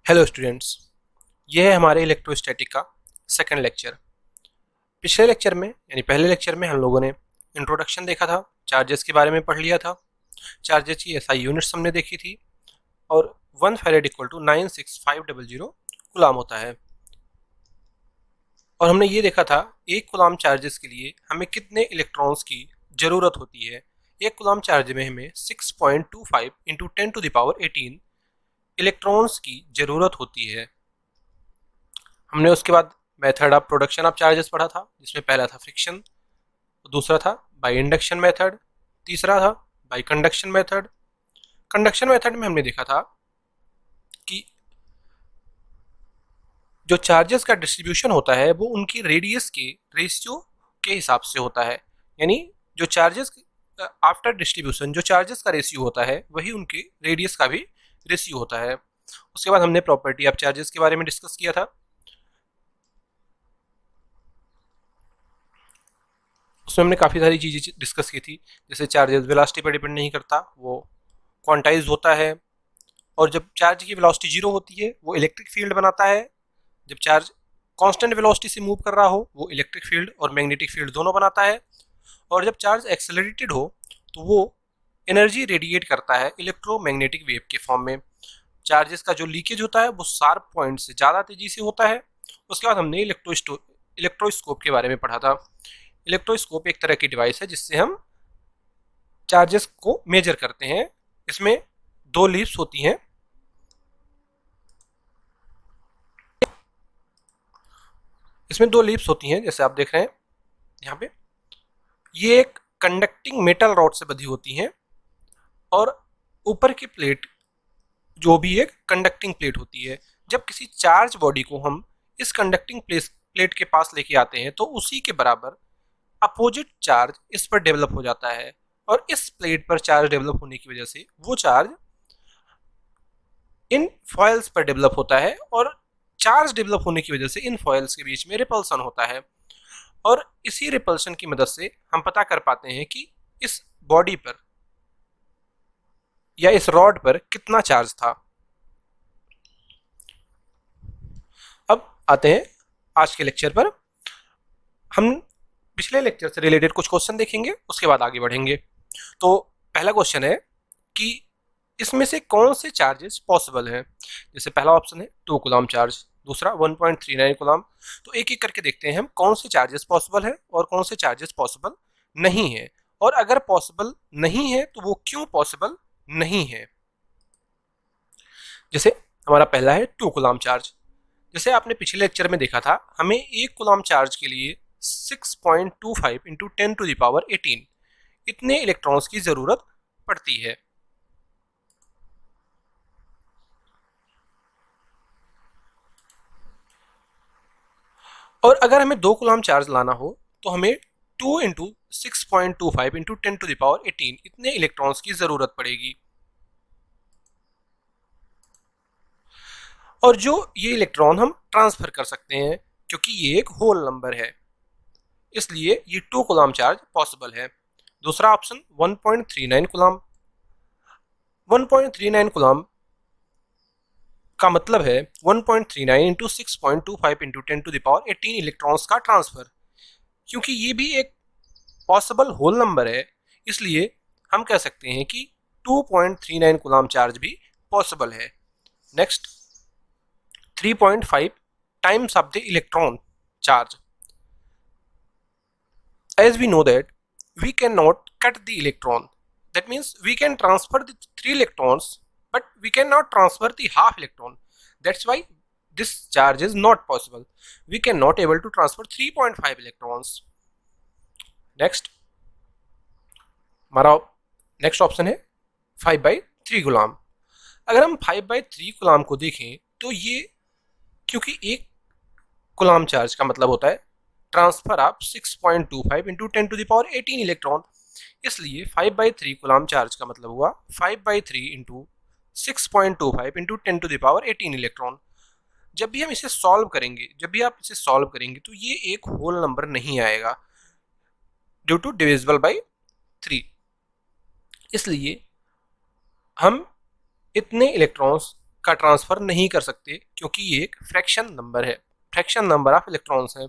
Hello students, ये है हमारे इलेक्ट्रोस्टैटिक का सेकंड लेक्चर। पिछले लेक्चर में यानी पहले लेक्चर में हम लोगों ने इंट्रोडक्शन देखा था, चार्जेस के बारे में पढ़ लिया था। चार्जेस की एसआई यूनिट्स हमने देखी थी और 1 फैरेड इक्वल टू 96500 कूलाम होता है। और हमने ये देखा था एक कूलाम चार्जेस के लिए हमें कितने इलेक्ट्रॉन्स की ज़रूरत होती है। एक कूलाम चार्ज में हमें 6.25 इंटू 10⁻18 इलेक्ट्रॉन्स की ज़रूरत होती है। हमने उसके बाद method of production of charges पढ़ा था, जिसमें पहला था फ्रिक्शन, दूसरा था बाय इंडक्शन मेथड, तीसरा था bye conduction method. Conduction method में हमने देखा था कि जो चार्जेस का डिस्ट्रीब्यूशन होता है वो उनकी रेडियस के रेशियो के हिसाब से होता है। यानी जो चार्जेस आफ्टर डिस्ट्रीब्यूशन जो चार्जेस का रेशियो होता है वही उनके रेडियस का भी रेशियो होता है। उसके बाद हमने प्रॉपर्टी ऑफ चार्जेस के बारे में डिस्कस किया था। उसमें हमने काफ़ी सारी चीज़ें डिस्कस की थी, जैसे चार्जेस वेलोसिटी पर डिपेंड नहीं करता, वो क्वांटाइज होता है। और जब चार्ज की वेलोसिटी जीरो होती है वो इलेक्ट्रिक फील्ड बनाता है। जब चार्ज कांस्टेंट वेलोसिटी से मूव कर रहा हो वो इलेक्ट्रिक फील्ड और मैग्नेटिक फील्ड दोनों बनाता है। और जब चार्ज एक्सेलरेटेड हो तो वो एनर्जी रेडिएट करता है इलेक्ट्रोमैग्नेटिक वेव के फॉर्म में। चार्जेस का जो लीकेज होता है वो शार्प पॉइंट से ज़्यादा तेजी से होता है। उसके बाद हमने इलेक्ट्रोस्कोप के बारे में पढ़ा था। इलेक्ट्रोस्कोप एक तरह की डिवाइस है जिससे हम चार्जेस को मेजर करते हैं। इसमें दो लीफ्स होती हैं। जैसे आप देख रहे हैं यहाँ पे, ये एक कंडक्टिंग मेटल रॉड से बंधी होती हैं और ऊपर की प्लेट जो भी एक कंडक्टिंग प्लेट होती है। जब किसी चार्ज बॉडी को हम इस कंडक्टिंग प्लेट के पास लेके आते हैं तो उसी के बराबर अपोजिट चार्ज इस पर डेवलप हो जाता है और इस प्लेट पर चार्ज डेवलप होने की वजह से वो चार्ज इन फॉइल्स पर डेवलप होता है और चार्ज डेवलप होने की वजह से इन फॉइल्स के बीच में रिपल्सन होता है। और इसी रिपल्सन की मदद से हम पता कर पाते हैं कि इस बॉडी पर या इस रॉड पर कितना चार्ज था। अब आते हैं आज के लेक्चर पर। हम पिछले लेक्चर से रिलेटेड कुछ क्वेश्चन देखेंगे, उसके बाद आगे बढ़ेंगे। तो पहला क्वेश्चन है कि इसमें से कौन से चार्जेस पॉसिबल हैं। जैसे पहला ऑप्शन है 2 कूलम चार्ज, दूसरा 1.39 कूलम। तो एक एक करके देखते हैं हम कौन से चार्जेस पॉसिबल है और कौन से चार्जेस पॉसिबल नहीं है, और अगर पॉसिबल नहीं है तो वो क्यों पॉसिबल नहीं है। जैसे हमारा पहला है 2 कूलम चार्ज। जैसे आपने पिछले लेक्चर में देखा था, हमें 1 कूलम चार्ज के लिए 6.25 इंटू 10⁻18 इतने इलेक्ट्रॉन्स की जरूरत पड़ती है। और अगर हमें 2 कूलम चार्ज लाना हो तो हमें 2 इंटू 6.25 इंटू 10⁻18 इतने इलेक्ट्रॉन्स की जरूरत पड़ेगी। और जो ये इलेक्ट्रॉन हम ट्रांसफर कर सकते हैं, क्योंकि ये एक होल नंबर है, इसलिए ये 2 कूलम चार्ज पॉसिबल है। दूसरा ऑप्शन 1.39 कूलम। 1.39 कूलम का मतलब है 1.39 इंटू 6.25 इंटू 10⁻18 इलेक्ट्रॉन्स का ट्रांसफर। क्योंकि ये भी एक पॉसिबल होल नंबर है, इसलिए हम कह सकते हैं कि 2.39 कूलम चार्ज भी पॉसिबल है। Next 3.5 times of the electron charge. As we know that we cannot cut the electron, that means we can transfer the 3 electrons but we cannot transfer the half electron. That's why this charge is not possible. We cannot able to transfer 3.5 electrons. Next हमारा next option है 5/3 गुलाम। अगर हम 5/3 गुलाम को देखें तो ये, क्योंकि एक गुलाम चार्ज का मतलब होता है ट्रांसफर ऑफ 6.25 इंटू 10⁻18 इलेक्ट्रॉन, इसलिए 5/3 कूलम चार्ज का मतलब हुआ 5/3 इंटू 6.25 इंटू 10⁻18 इलेक्ट्रॉन। जब भी हम इसे सॉल्व करेंगे, जब भी आप इसे सॉल्व करेंगे तो ये एक होल नंबर नहीं आएगा ड्यू टू डिविजिबल बाय 3। इसलिए हम इतने इलेक्ट्रॉन्स का ट्रांसफर नहीं कर सकते क्योंकि ये एक फ्रैक्शन नंबर है, फ्रैक्शन नंबर ऑफ इलेक्ट्रॉन्स है।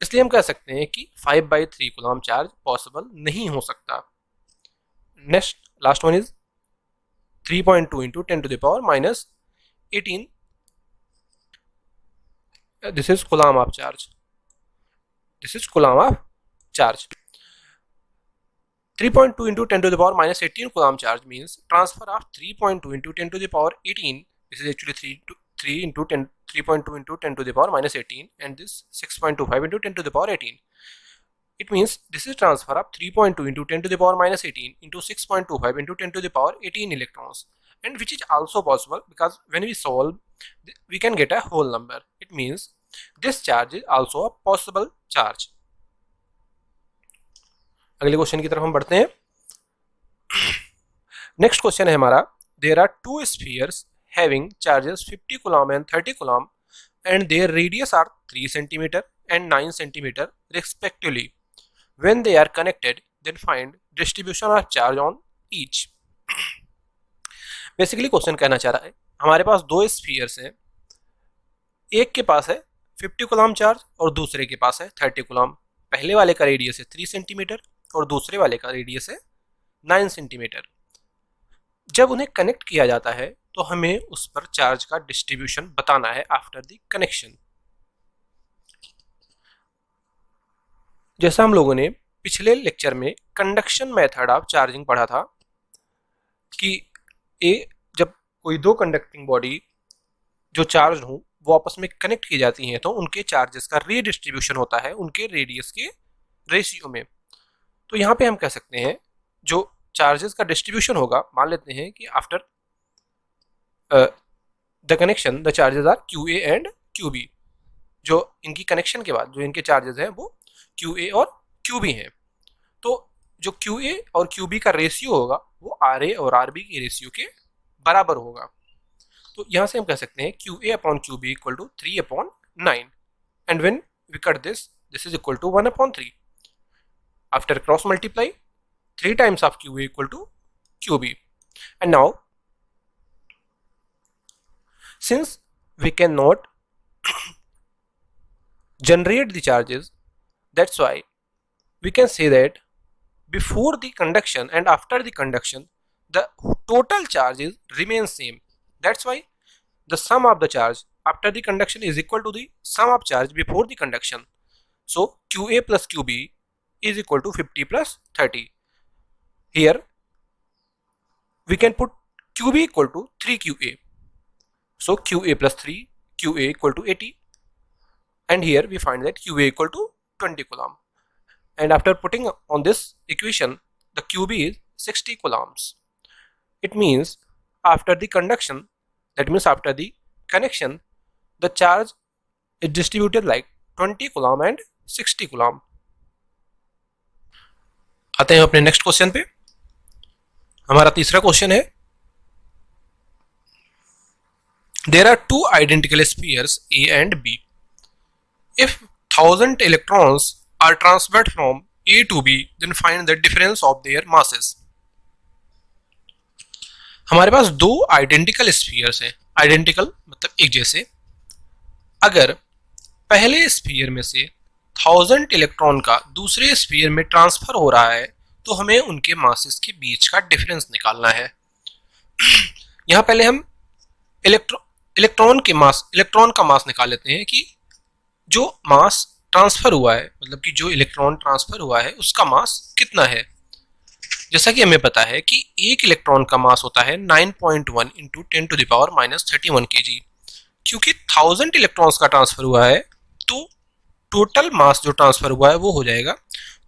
इसलिए हम कह सकते हैं कि 5/3 कूलम चार्ज पॉसिबल नहीं हो सकता। Next last one is 3.2 into 10 to the power minus 18. This is coulomb of charge. This is coulomb of charge. 3.2 into 10 to the power minus 18 coulomb charge means transfer of 3.2 into 10 to the power 18. This is actually 3 into 10, 3.2 into 10 to the power minus 18, and this 6.25 into 10 to the power 18. It means this is transfer of 3.2 into 10 to the power minus 18 into 6.25 into 10 to the power 18 electrons, and which is also possible because when we solve we can get a whole number. It means this charge is also a possible charge. अगले question की तरफ हम बढ़ते हैं। Next question है हमारा, there are two spheres having charges 50 coulomb and 30 coulomb and their radius are 3 cm and 9 cm respectively. When they are connected, then find distribution of charge on each. Basically question कहना चाह रहा है, हमारे पास दो spheres हैं, एक के पास है 50 कूलम चार्ज और दूसरे के पास है 30 कूलम। पहले वाले का रेडियस है 3 सेंटीमीटर और दूसरे वाले का रेडियस है 9 सेंटीमीटर। जब उन्हें कनेक्ट किया जाता है तो हमें उस पर चार्ज का डिस्ट्रीब्यूशन बताना है आफ्टर द कनेक्शन। जैसा हम लोगों ने पिछले लेक्चर में कंडक्शन मेथड ऑफ चार्जिंग पढ़ा था कि जब कोई दो कंडक्टिंग बॉडी जो चार्ज हो वो आपस में कनेक्ट की जाती हैं तो उनके चार्जेस का रीडिस्ट्रीब्यूशन होता है उनके रेडियस के रेशियो में। तो यहाँ पे हम कह सकते हैं जो चार्जेस का डिस्ट्रीब्यूशन होगा, मान लेते हैं कि after the connection the charges are QA and QB। जो इनकी कनेक्शन के बाद जो इनके चार्जेस हैं वो QA और QB हैं। तो जो QA और QB का रेशियो होगा वो RA और RB के रेशियो के बराबर होगा। तो यहाँ से हम कह सकते हैं QA upon QB equal to 3/9 and when we cut this is equal to 1/3। After cross multiply 3 times of QA equal to QB. And now since we cannot generate the charges, that's why we can say that before the conduction and after the conduction the total charges remain same. That's why the sum of the charge after the conduction is equal to the sum of charge before the conduction. So QA plus QB is equal to 50 plus 30. Here we can put QB equal to 3QA. So QA plus 3 QA equal to 80, and here we find that QA equal to 20 coulomb. And after putting on this equation the QB is 60 coulombs. It means after the conduction, that means after the connection, the charge is distributed like 20 coulomb and 60 coulomb. आते हैं अपने next question पे। हमारा तीसरा question है, there are two identical spheres A and B. If 1000 electrons are transferred from A to B, then find the difference of their masses. हमारे पास दो identical spheres हैं, आइडेंटिकल मतलब एक जैसे। अगर पहले स्फीयर में से 1000 इलेक्ट्रॉन का दूसरे स्फीयर में ट्रांसफर हो रहा है तो हमें उनके मासेस के बीच का डिफरेंस निकालना है। यहाँ पहले हम इलेक्ट्रॉन का मास निकाल लेते हैं कि जो मास ट्रांसफर हुआ है, मतलब कि जो इलेक्ट्रॉन ट्रांसफर हुआ है उसका मास कितना है। जैसा कि हमें पता है कि एक इलेक्ट्रॉन का मास होता है 9.1 into 10 to the power minus 31 kg। क्योंकि 1000 इलेक्ट्रॉन्स का ट्रांसफर हुआ है तो टोटल मास जो ट्रांसफर हुआ है वो हो जाएगा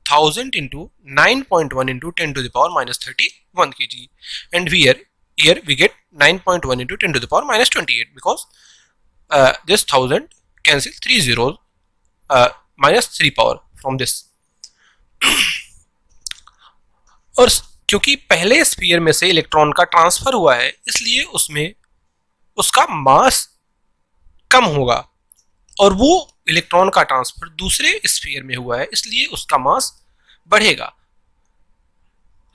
1000 into 9.1 into 10 to the power minus 31 kg, and here we get 9.1 into 10 to the power minus 28 because this 1000 cancel 3 zeros, minus 3 power from this. और क्योंकि पहले स्फीयर में से इलेक्ट्रॉन का ट्रांसफर हुआ है इसलिए उसमें उसका मास कम होगा, और वो इलेक्ट्रॉन का ट्रांसफर दूसरे स्फीयर में हुआ है इसलिए उसका मास बढ़ेगा।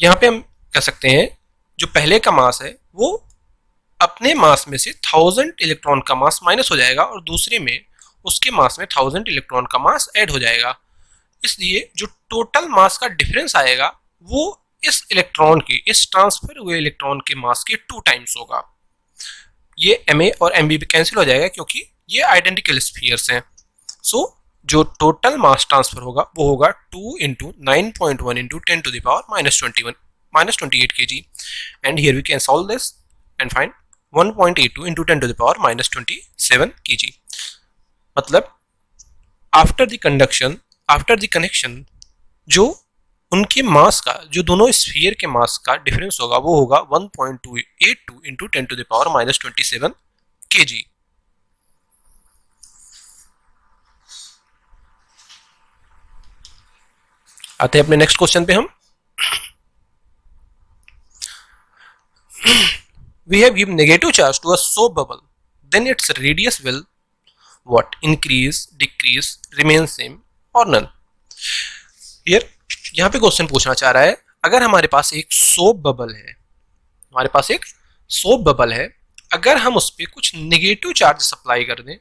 यहाँ पे हम कह सकते हैं जो पहले का मास है वो अपने मास में से 1000 इलेक्ट्रॉन का मास माइनस हो जाएगा और दूसरे में उसके मास में 1000 इलेक्ट्रॉन का मास ऐड हो जाएगा। इसलिए जो टोटल मास का डिफरेंस आएगा वो इस इलेक्ट्रॉन के, इस ट्रांसफर हुए इलेक्ट्रॉन के मास के 2 टाइम्स होगा। ये Ma और Mb भी कैंसिल हो जाएगा क्योंकि ये आइडेंटिकल स्फीयर्स हैं। सो जो टोटल मास ट्रांसफर होगा वो होगा 2 into 9.1 into 10 to the power -28 kg, and here we can solve this and find 1.82 into 10 to the power -27 kg। मतलब आफ्टर द कनेक्शन जो उनके मास का, जो दोनों स्फीयर के मास का डिफरेंस होगा वो होगा 1.282 into 10 to the power -27 kg। आते हैं अपने नेक्स्ट क्वेश्चन पे हम। We have given negative charge to a soap bubble, then its radius will what? Increase, decrease, remain same or none? Here यहाँ पे क्वेश्चन पूछना चाह रहा है, अगर हमारे पास एक सोप बबल है, अगर हम उस पर कुछ नेगेटिव चार्ज सप्लाई कर दें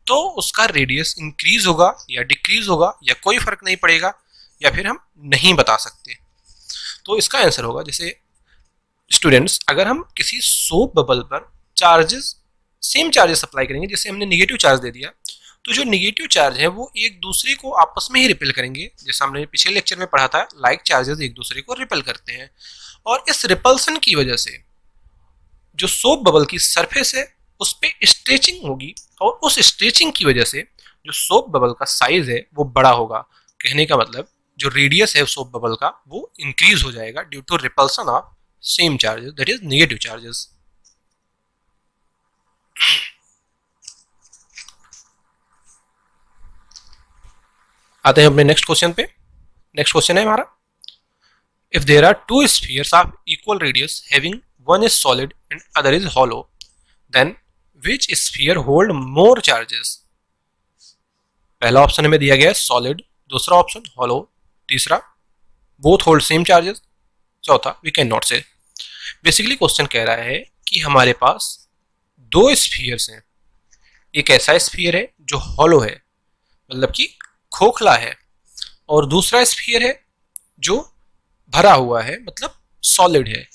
तो उसका रेडियस इंक्रीज होगा या डिक्रीज होगा या कोई फर्क नहीं पड़ेगा या फिर हम नहीं बता सकते। तो इसका आंसर होगा, जैसे स्टूडेंट्स, अगर हम किसी सोप बबल पर सेम चार्जेस सप्लाई करेंगे, जैसे हमने नेगेटिव चार्ज दे दिया, तो जो नेगेटिव चार्ज है वो एक दूसरे को आपस में ही रिपेल करेंगे। जैसे हमने पिछले लेक्चर में पढ़ा था, लाइक चार्जेस एक दूसरे को रिपेल करते हैं और इस रिपल्सन की वजह से जो सोप बबल की सरफेस है उस पर स्ट्रेचिंग होगी और उस स्ट्रेचिंग की वजह से जो सोप बबल का साइज है वो बड़ा होगा। कहने का मतलब जो रेडियस है सोप बबल का वो इंक्रीज हो जाएगा due to repulsion of same charges, that is negative charges. आते हैं अपने नेक्स्ट क्वेश्चन पे। नेक्स्ट क्वेश्चन है हमारा, if there are two spheres of equal radius having one is solid and other is hollow, then which sphere hold more charges? पहला option हमें दिया गया है सॉलिड, दूसरा ऑप्शन हॉलो, तीसरा बोथ होल्ड सेम चार्जेस, चौथा we can not say. Basically question कह रहा है कि हमारे पास दो स्फीयर्स हैं, एक ऐसा स्फीयर है जो हॉलो है मतलब कि खोखला है, और दूसरा स्फीयर है जो भरा हुआ है मतलब सॉलिड है।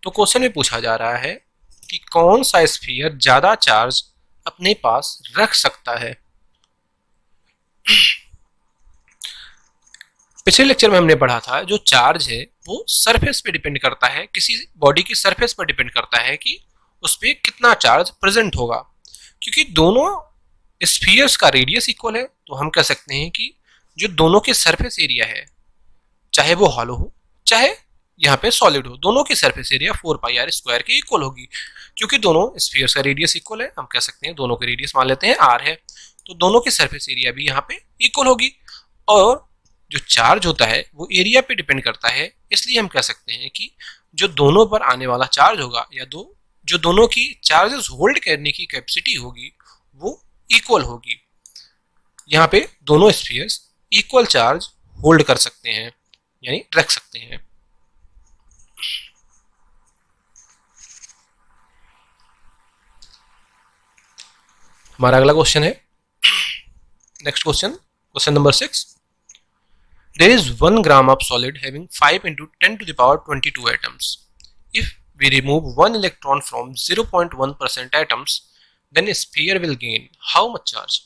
तो क्वेश्चन में पूछा जा रहा है कि कौन सा स्फीयर ज्यादा चार्ज अपने पास रख सकता है। पिछले लेक्चर में हमने पढ़ा था जो चार्ज है वो सरफेस पे डिपेंड करता है, किसी बॉडी की सरफेस पर डिपेंड करता है कि उस पर कितना चार्ज प्रेजेंट होगा। क्योंकि दोनों स्फीयर्स का रेडियस इक्वल है तो हम कह सकते हैं कि जो दोनों के सरफेस एरिया है, चाहे वो हॉलो हो चाहे यहाँ पे सॉलिड हो, दोनों की सरफेस एरिया 4πr² के इक्वल होगी। क्योंकि दोनों स्फीयर्स का रेडियस इक्वल है, हम कह सकते हैं दोनों के रेडियस मान लेते हैं r है, तो दोनों की सरफेस एरिया भी यहाँ पे इक्वल होगी। और जो चार्ज होता है वो एरिया पे डिपेंड करता है, इसलिए हम कह सकते हैं कि जो दोनों पर आने वाला चार्ज होगा या जो दोनों की चार्जेस होल्ड करने की कैपेसिटी होगी वो इक्वल होगी। यहाँ पे दोनों स्फीयर्स इक्वल चार्ज होल्ड कर सकते हैं यानी रख सकते हैं। हमारा अगला क्वेश्चन है, next question number 6। There is 1 gram of solid having 5 into 10 to the power 22 atoms. If we remove 1 electron from 0.1% atoms, then a sphere will gain how much charge?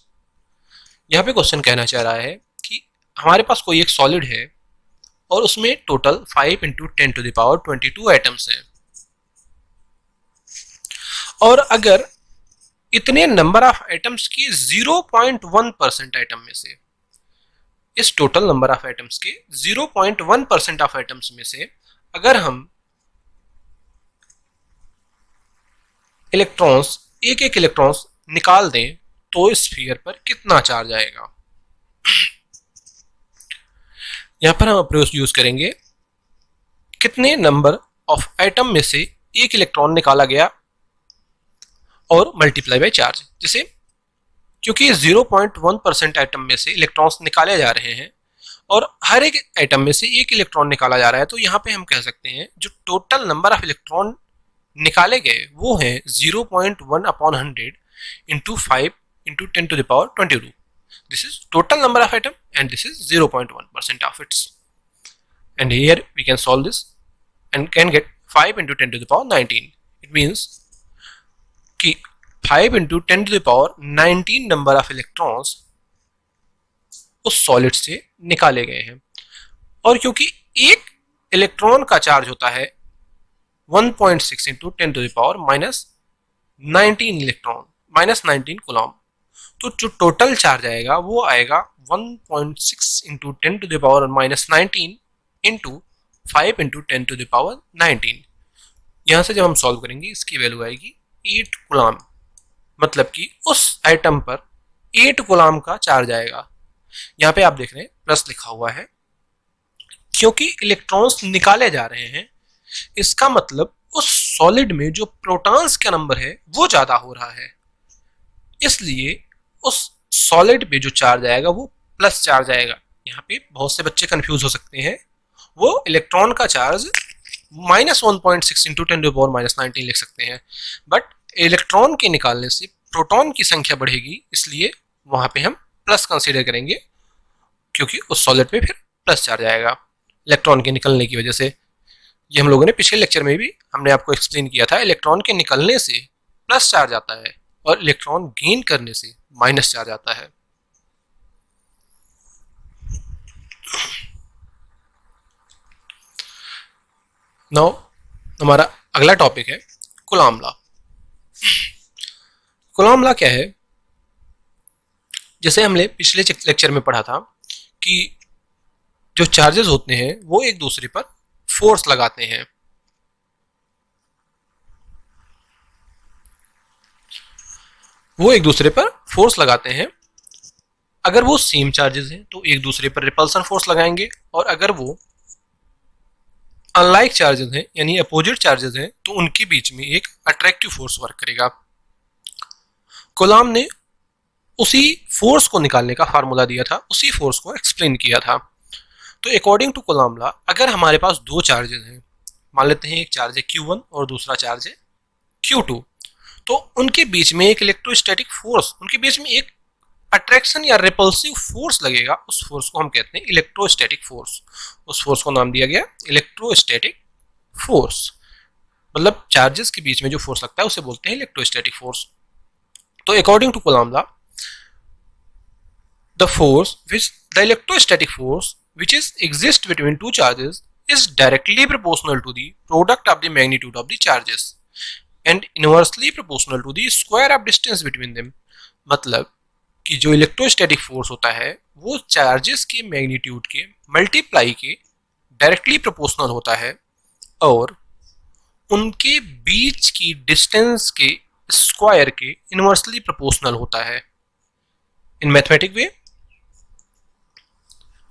यहाँ पे क्वेश्चन कहना चाह रहा है कि हमारे पास कोई एक सॉलिड है और उसमें total 5 into 10 to the power 22 atoms हैं, और अगर इतने नंबर ऑफ एटम्स की 0.1% एटम में से, इस टोटल नंबर ऑफ एटम्स के 0.1% ऑफ एटम्स में से अगर हम इलेक्ट्रॉन्स एक इलेक्ट्रॉन्स निकाल दें तो स्फीयर पर कितना चार्ज आएगा। यहां पर हम अप्रोच यूज करेंगे कितने नंबर ऑफ एटम में से एक इलेक्ट्रॉन निकाला गया और मल्टीप्लाई बाय चार्ज। जैसे क्योंकि 0.1% एटम में से इलेक्ट्रॉन्स निकाले जा रहे हैं और हर एक एटम में से एक इलेक्ट्रॉन निकाला जा रहा है, तो यहाँ पे हम कह सकते हैं जो टोटल नंबर ऑफ इलेक्ट्रॉन निकाले गए वो हैं 0.1 upon 100 into 5 into 10 to the power 22. This is total number of atom and this is 0.1% of its. And here we can solve this and can get 5 into 10 to the power 19. It means कि 5 into 10 to the power 19 number of electrons उस solid से निकाले गए हैं। और क्योंकि एक electron का चार्ज होता है 1.6 into 10 to the power minus 19 electron minus 19 coulomb, तो जो टोटल चार्ज आएगा वो आएगा 1.6 into 10 to the power minus 19 into 5 into 10 to the power 19। यहां से जब हम सॉल्व करेंगे इसकी वैल्यू आएगी 8 कूलम, मतलब कि उस आइटम पर 8 कूलम का चार्ज आएगा। यहाँ पे आप देख रहे हैं प्लस लिखा हुआ है क्योंकि इलेक्ट्रॉन्स निकाले जा रहे हैं, इसका मतलब उस सॉलिड में जो प्रोटॉन्स का नंबर है वो ज्यादा हो रहा है, इसलिए उस सॉलिड पे जो चार्ज आएगा वो प्लस चार्ज आएगा। यहाँ पे बहुत से बच्चे कंफ्यूज हो सकते हैं, वो इलेक्ट्रॉन का charge minus 1.6 into 10 to power minus 19 लिख सकते हैं, बट इलेक्ट्रॉन के निकालने से प्रोटॉन की संख्या बढ़ेगी, इसलिए वहां पे हम प्लस कंसीडर करेंगे क्योंकि उस सॉलिड पे फिर प्लस चार्ज आएगा इलेक्ट्रॉन के निकलने की वजह से। ये हम लोगों ने पिछले लेक्चर में भी हमने आपको एक्सप्लेन किया था, इलेक्ट्रॉन के निकलने से प्लस चार्ज आता है और इलेक्ट्रॉन गेन करने से माइनस चार्ज आता है। नाउ हमारा अगला टॉपिक है कूलॉम लॉ। कूलॉम लॉ क्या है? जैसे हमने पिछले लेक्चर में पढ़ा था कि जो चार्जेस होते हैं वो एक दूसरे पर फोर्स लगाते हैं। अगर वो सेम चार्जेस हैं तो एक दूसरे पर रिपल्सन फोर्स लगाएंगे, और अगर वो अनलाइक चार्जेस हैं यानी अपोजिट चार्जेस हैं तो उनके बीच में एक अट्रैक्टिव फोर्स वर्क करेगा। कूलॉम ने उसी फोर्स को निकालने का फार्मूला दिया था, उसी फोर्स को एक्सप्लेन किया था। तो अकॉर्डिंग टू कूलॉम लॉ, अगर हमारे पास दो चार्जेस हैं, मान लेते हैं एक चार्ज है Q1 और दूसरा चार्ज है Q2, तो उनके बीच में एक इलेक्ट्रोस्टैटिक फोर्स, उनके बीच में एक अट्रैक्शन या रिपल्सिव फोर्स लगेगा। उस फोर्स को हम कहते हैं इलेक्ट्रोस्टैटिक फोर्स। उस फोर्स को नाम दिया गया इलेक्ट्रोस्टैटिक फोर्स। मतलब चार्जेस के बीच में जो फोर्स लगता है उसे बोलते हैं इलेक्ट्रोस्टैटिक फोर्स। तो according to Coulomb law, the electrostatic force which exists between two charges is directly proportional to the product of the magnitude of the charges and inversely proportional to the square of distance between them। मतलब कि जो electrostatic force होता है वो charges के magnitude के multiply के directly proportional होता है और उनके बीच की डिस्टेंस के स्क्वायर के इनवर्सली प्रोपोर्शनल होता है। इन मैथमेटिक वे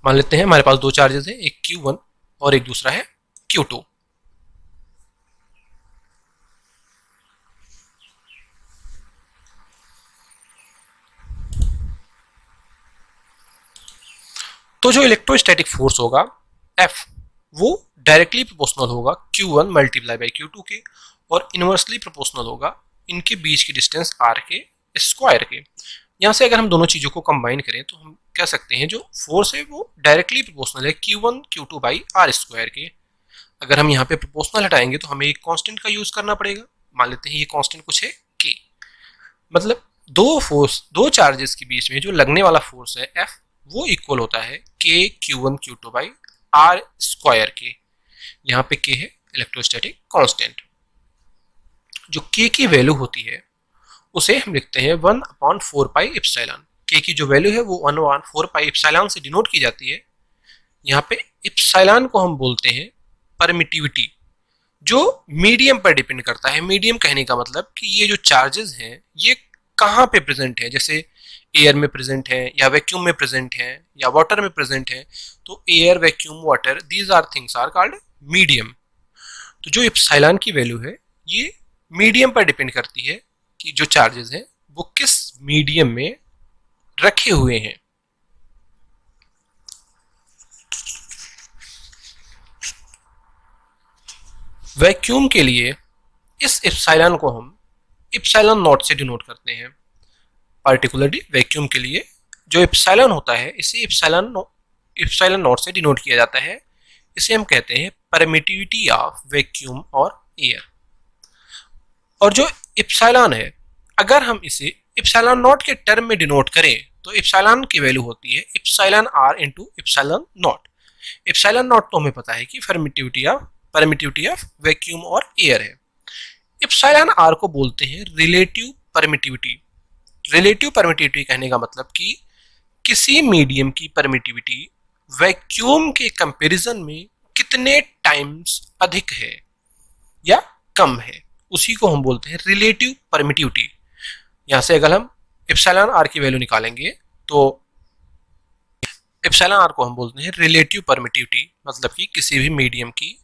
मान लेते हैं हमारे पास दो चार्जेस हैं, एक Q1 और एक दूसरा है Q2। तो जो इलेक्ट्रोस्टैटिक फोर्स होगा F, वो डायरेक्टली प्रोपोर्शनल होगा Q1 मल्टीप्लाई बाई Q2 के और इनवर्सली प्रोपोर्शनल होगा इनके बीच की डिस्टेंस R के स्क्वायर के। यहाँ से अगर हम दोनों चीज़ों को कंबाइन करें तो हम कह सकते हैं जो फोर्स है वो डायरेक्टली प्रोपोर्शनल है Q1 Q2 by R square के। अगर हम यहाँ पे प्रोपोर्शनल हटाएंगे तो हमें एक कांस्टेंट का यूज करना पड़ेगा। मान लेते हैं ये कांस्टेंट कुछ है K, मतलब दो चार्जेस के बीच में जो लगने वाला फोर्स है F वो इक्वल होता है K Q1 Q2 by R square के। यहाँ पे K है इलेक्ट्रोस्टैटिक कांस्टेंट। जो K की वैल्यू होती है उसे हम लिखते हैं 1/4 पाई एप्सिलॉन। K की जो वैल्यू है वो 1/4 पाई एप्सिलॉन से डिनोट की जाती है। यहाँ पे एप्सिलॉन को हम बोलते हैं परमिटिविटी, जो मीडियम पर डिपेंड करता है। मीडियम कहने का मतलब कि ये जो चार्जेस हैं ये कहाँ पे प्रेजेंट है, जैसे एयर में प्रेजेंट है या वैक्यूम में प्रेजेंट है या वाटर में प्रेजेंट है। तो air, vacuum, water, these are things are called medium. तो जो एप्सिलॉन की वैल्यू है ये मीडियम पर डिपेंड करती है कि जो चार्जेस हैं वो किस मीडियम में रखे हुए हैं। वैक्यूम के लिए इस इप्सिलॉन को हम इप्सिलॉन नॉट से डिनोट करते हैं। पार्टिकुलरली वैक्यूम के लिए जो इप्सिलॉन होता है इसे इप्सिलॉन नॉट से डिनोट किया जाता है। इसे हम कहते हैं परमिटिविटी ऑफ वैक्यूम और एयर। और जो इप्सिलॉन है, अगर हम इसे इप्सिलॉन नॉट के टर्म में डिनोट करें तो इप्सिलॉन की वैल्यू होती है epsilon r into epsilon naught. Epsilon naught तो हमें पता है कि परमिटिविटी ऑफ वैक्यूम और एयर है। इप्सिलॉन आर को बोलते हैं रिलेटिव परमिटिविटी। रिलेटिव परमिटिविटी कहने का मतलब कि किसी मीडियम की परमिटिविटी वैक्यूम के कंपैरिजन में कितने टाइम्स अधिक है या कम है, उसी को हम बोलते हैं रिलेटिव परमिटिविटी। यहां से अगर हम इप्सिलॉन आर की वैल्यू निकालेंगे तो इप्सिलॉन आर को हम बोलते हैं रिलेटिव परमिटिविटी, मतलब कि किसी भी मीडियम की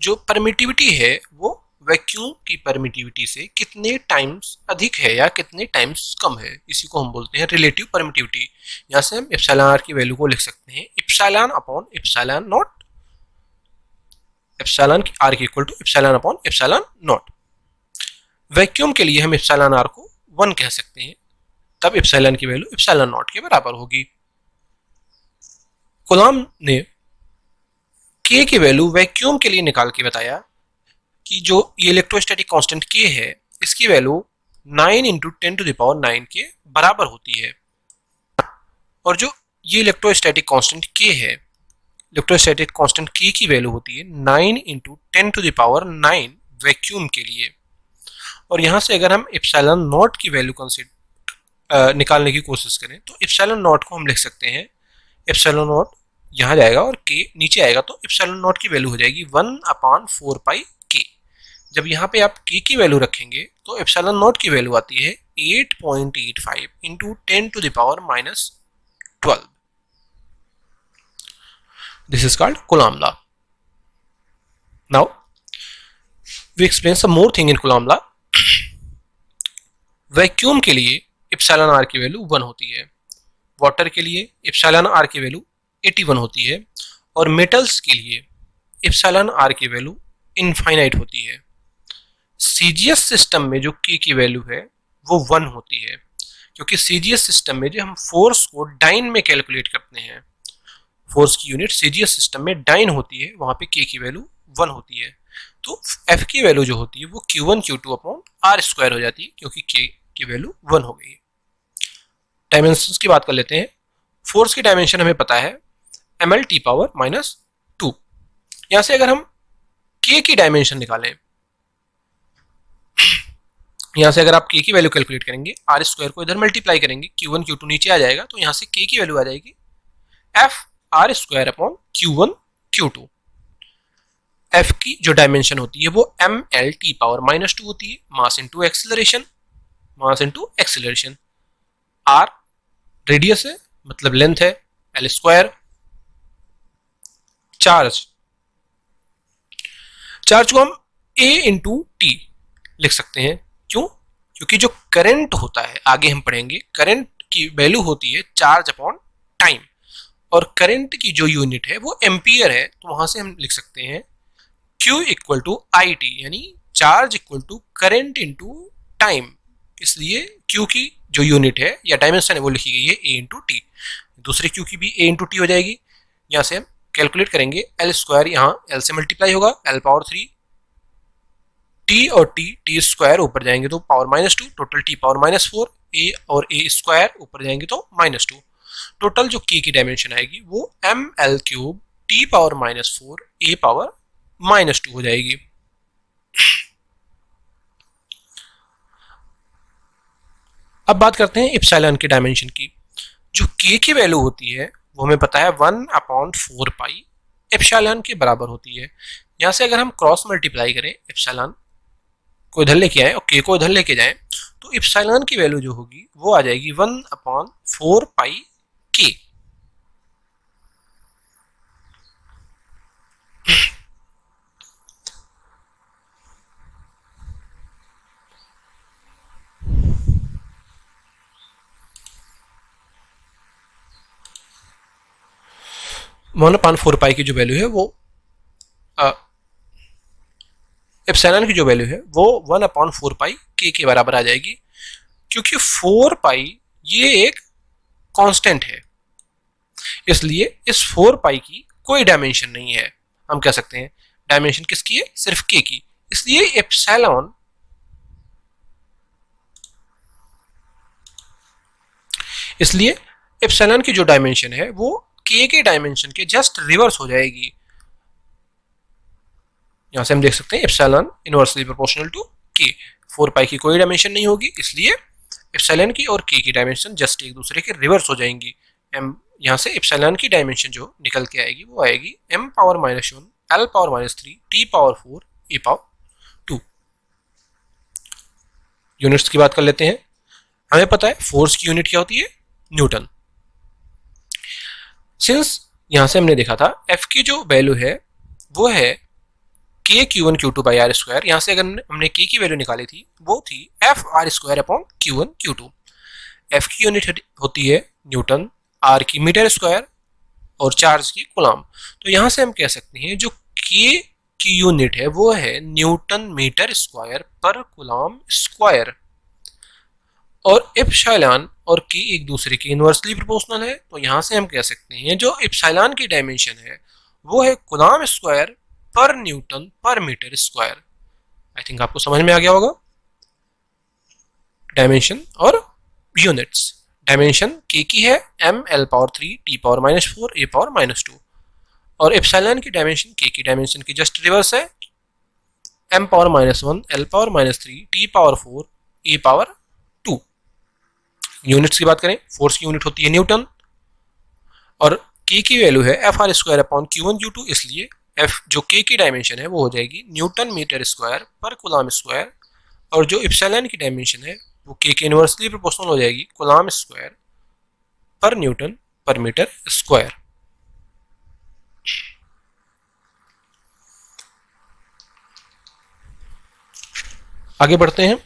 जो परमिटिविटी है वो वैक्यूम की परमिटिविटी से कितने टाइम्स अधिक है या कितने टाइम्स कम है, इसी को हम बोलते हैं रिलेटिव परमिटिविटी। यहां से हम इप्सिलॉन आर की वैल्यू को लिख सकते हैं epsilon upon epsilon naught, epsilon r की equal to epsilon upon epsilon naught. Vacuum के लिए हम इप्सिलॉन आर को 1 कह सकते हैं, तब इप्सिलॉन की वैल्यू इप्सिलॉन नॉट के बराबर होगी। कूलॉम ने के की वैल्यू वैक्यूम के लिए निकाल के बताया कि जो ये इलेक्ट्रोस्टैटिक कांस्टेंट के है इसकी वैल्यू 9 इंटू 10⁹ के बराबर होती है। और जो ये इलेक्ट्रोस्टैटिक कांस्टेंट के है, इलेक्ट्रोस्टैटिक कांस्टेंट के की वैल्यू होती है 9 इंटू 10⁹ वैक्यूम के लिए। और यहाँ से अगर हम इप्सिलॉन नॉट की वैल्यू निकालने की कोशिश करें तो इप्सिलॉन नॉट को हम लिख सकते हैं इप्सिलॉन नॉट यहाँ जाएगा और के नीचे आएगा, तो इप्सिलॉन नॉट की वैल्यू हो जाएगी 1/4 पाई के। जब यहाँ पे आप के की वैल्यू रखेंगे तो इप्सिलॉन नॉट की वैल्यू आती है 8.85 into 10⁻12। This is called Coulomb law. Now we explain some more thing in Coulomb law. Vacuum के लिए इप्सिलॉन आर की वैल्यू 1 होती है, वाटर के लिए इप्सिलॉन आर की वैल्यू 81 होती है, और मेटल्स के लिए इप्सिलॉन आर की वैल्यू इनफाइनाइट होती है। सीजीएस सिस्टम में जो के की वैल्यू है वो 1 होती है, क्योंकि सीजीएस सिस्टम में जो हम फोर्स को डाइन में कैलकुलेट करते हैं, फोर्स की यूनिट सीजीएस सिस्टम में डाइन होती है, वहां पे के की वैल्यू 1 होती है। तो एफ की वैल्यू जो होती है वो Q1 Q2 upon R square हो जाती है, क्योंकि के की वैल्यू 1 हो गई है। डायमेंशंस की बात कर लेते हैं। फोर्स की डायमेंशन हमें पता है ml⁻²। यहां से अगर हम के की डायमेंशन निकालें, यहां से अगर आप के की वैल्यू कैलकुलेट करेंगे, आर स्क्वायर को इधर मल्टीप्लाई करेंगे, Q1 Q2 नीचे आ जाएगा, तो यहां से के की वैल्यू आ जाएगी F r square upon Q1 Q2। एफ की जो डायमेंशन होती है वो ml⁻² होती है, mass into acceleration, mass into acceleration. R radius है, मतलब लेंथ है, एल स्क्वायर चार्ज, चार्ज को हम a इंटू टी लिख सकते हैं। क्यों? क्योंकि जो करंट होता है, आगे हम पढ़ेंगे, करंट की वैल्यू होती है चार्ज अपॉन टाइम, और करंट की जो यूनिट है वो एम्पियर है, तो वहां से हम लिख सकते हैं Q equal to I T, यानी charge equal to current into time. इसलिए Q की जो यूनिट है या डायमेंशन है वो लिखी गई है a इंटू टी। दूसरी Q की भी a इंटू टी हो जाएगी। यहां से हम कैलकुलेट करेंगे, एल स्क्वायर यहाँ एल से मल्टीप्लाई होगा, l⁻3, टी और टी स्क्वायर ऊपर जाएंगे तो power -2, total t power -4, a और a स्क्वायर ऊपर जाएंगे तो -2। टोटल जो k की डायमेंशन आएगी वो ml³ t power -4 a power -2 हो जाएगी। अब बात करते हैं इप्सिलॉन के डायमेंशन की। जो k की वैल्यू होती है वो हमें पता है 1/4 पाई इप्सिलॉन के बराबर होती है। यहां से अगर हम क्रॉस मल्टीप्लाई करें, इप्सिलॉन को इधर लेके आए और k को इधर लेके जाएं, तो इप्सिलॉन की वैल्यू जो होगी वो आ जाएगी 1/4 पाई k। मान लो 1/4 पाई की जो वैल्यू है वो एप्सिलॉन की जो वैल्यू है वो 1/4 पाई के बराबर आ जाएगी, क्योंकि 4 पाई ये एक कांस्टेंट है, इसलिए इस 4 पाई की कोई डायमेंशन नहीं है। हम कह सकते हैं डायमेंशन किसकी है, सिर्फ के की, इसलिए एप्सिलॉन की जो डायमेंशन है वो के डायमेंशन के जस्ट रिवर्स हो जाएगी। यहां से हम देख सकते हैं एप्सिलॉन इनवर्सली प्रोपोर्शनल टू के, 4 पाई की कोई डायमेंशन नहीं होगी, इसलिए एप्सिलॉन की और के की डायमेंशन जस्ट एक दूसरे के रिवर्स हो जाएंगी। एम यहां से एप्सिलॉन की डायमेंशन जो निकल के आएगी वो आएगी m power -1 l power -3 t power 4 e power 2। Units की बात कर लेते हैं। हमें पता है फोर्स की यूनिट क्या होती है, न्यूटन। सिंस यहां से हमने देखा था F की जो वैल्यू है वो है के Q1 Q2 by are square. यहां से अगर हमने के की वैल्यू निकाली थी वो थी F r square upon Q1 Q2। F की यूनिट होती है न्यूटन, R की मीटर स्क्वायर और चार्ज की कूलम। तो यहां से हम कह सकते हैं जो के की यूनिट है वो है न्यूटन मीटर स्क्वायर पर कूलम स्क्वायर, और एप्सिलॉन और के एक दूसरे के इनवर्सली प्रोपोर्शनल है। तो यहां से हम कह सकते हैं जो एप्सिलॉन की डायमेंशन है वो है कूलम स्क्वायर पर न्यूटन पर मीटर स्क्वायर। आई थिंक आपको समझ में आ गया होगा डायमेंशन और यूनिट्स। डायमेंशन के की है m l power 3 t power -4 a power -2, और एप्सिलॉन की डायमेंशन के की डायमेंशन की जस्ट रिवर्स है m power -1 l power -3 t power 4 a power 2। Units की बात करें, फोर्स की यूनिट होती है न्यूटन और के की वैल्यू है F r square upon Q1 Q2, इसलिए एफ जो के की डायमेंशन है वो हो जाएगी न्यूटन मीटर स्क्वायर पर कूलम स्क्वायर, और जो एप्सिलॉन की डायमेंशन है वो के इनवर्सली प्रोपोर्शनल हो जाएगी कूलम स्क्वायर पर न्यूटन पर मीटर स्क्वायर। आगे बढ़ते हैं,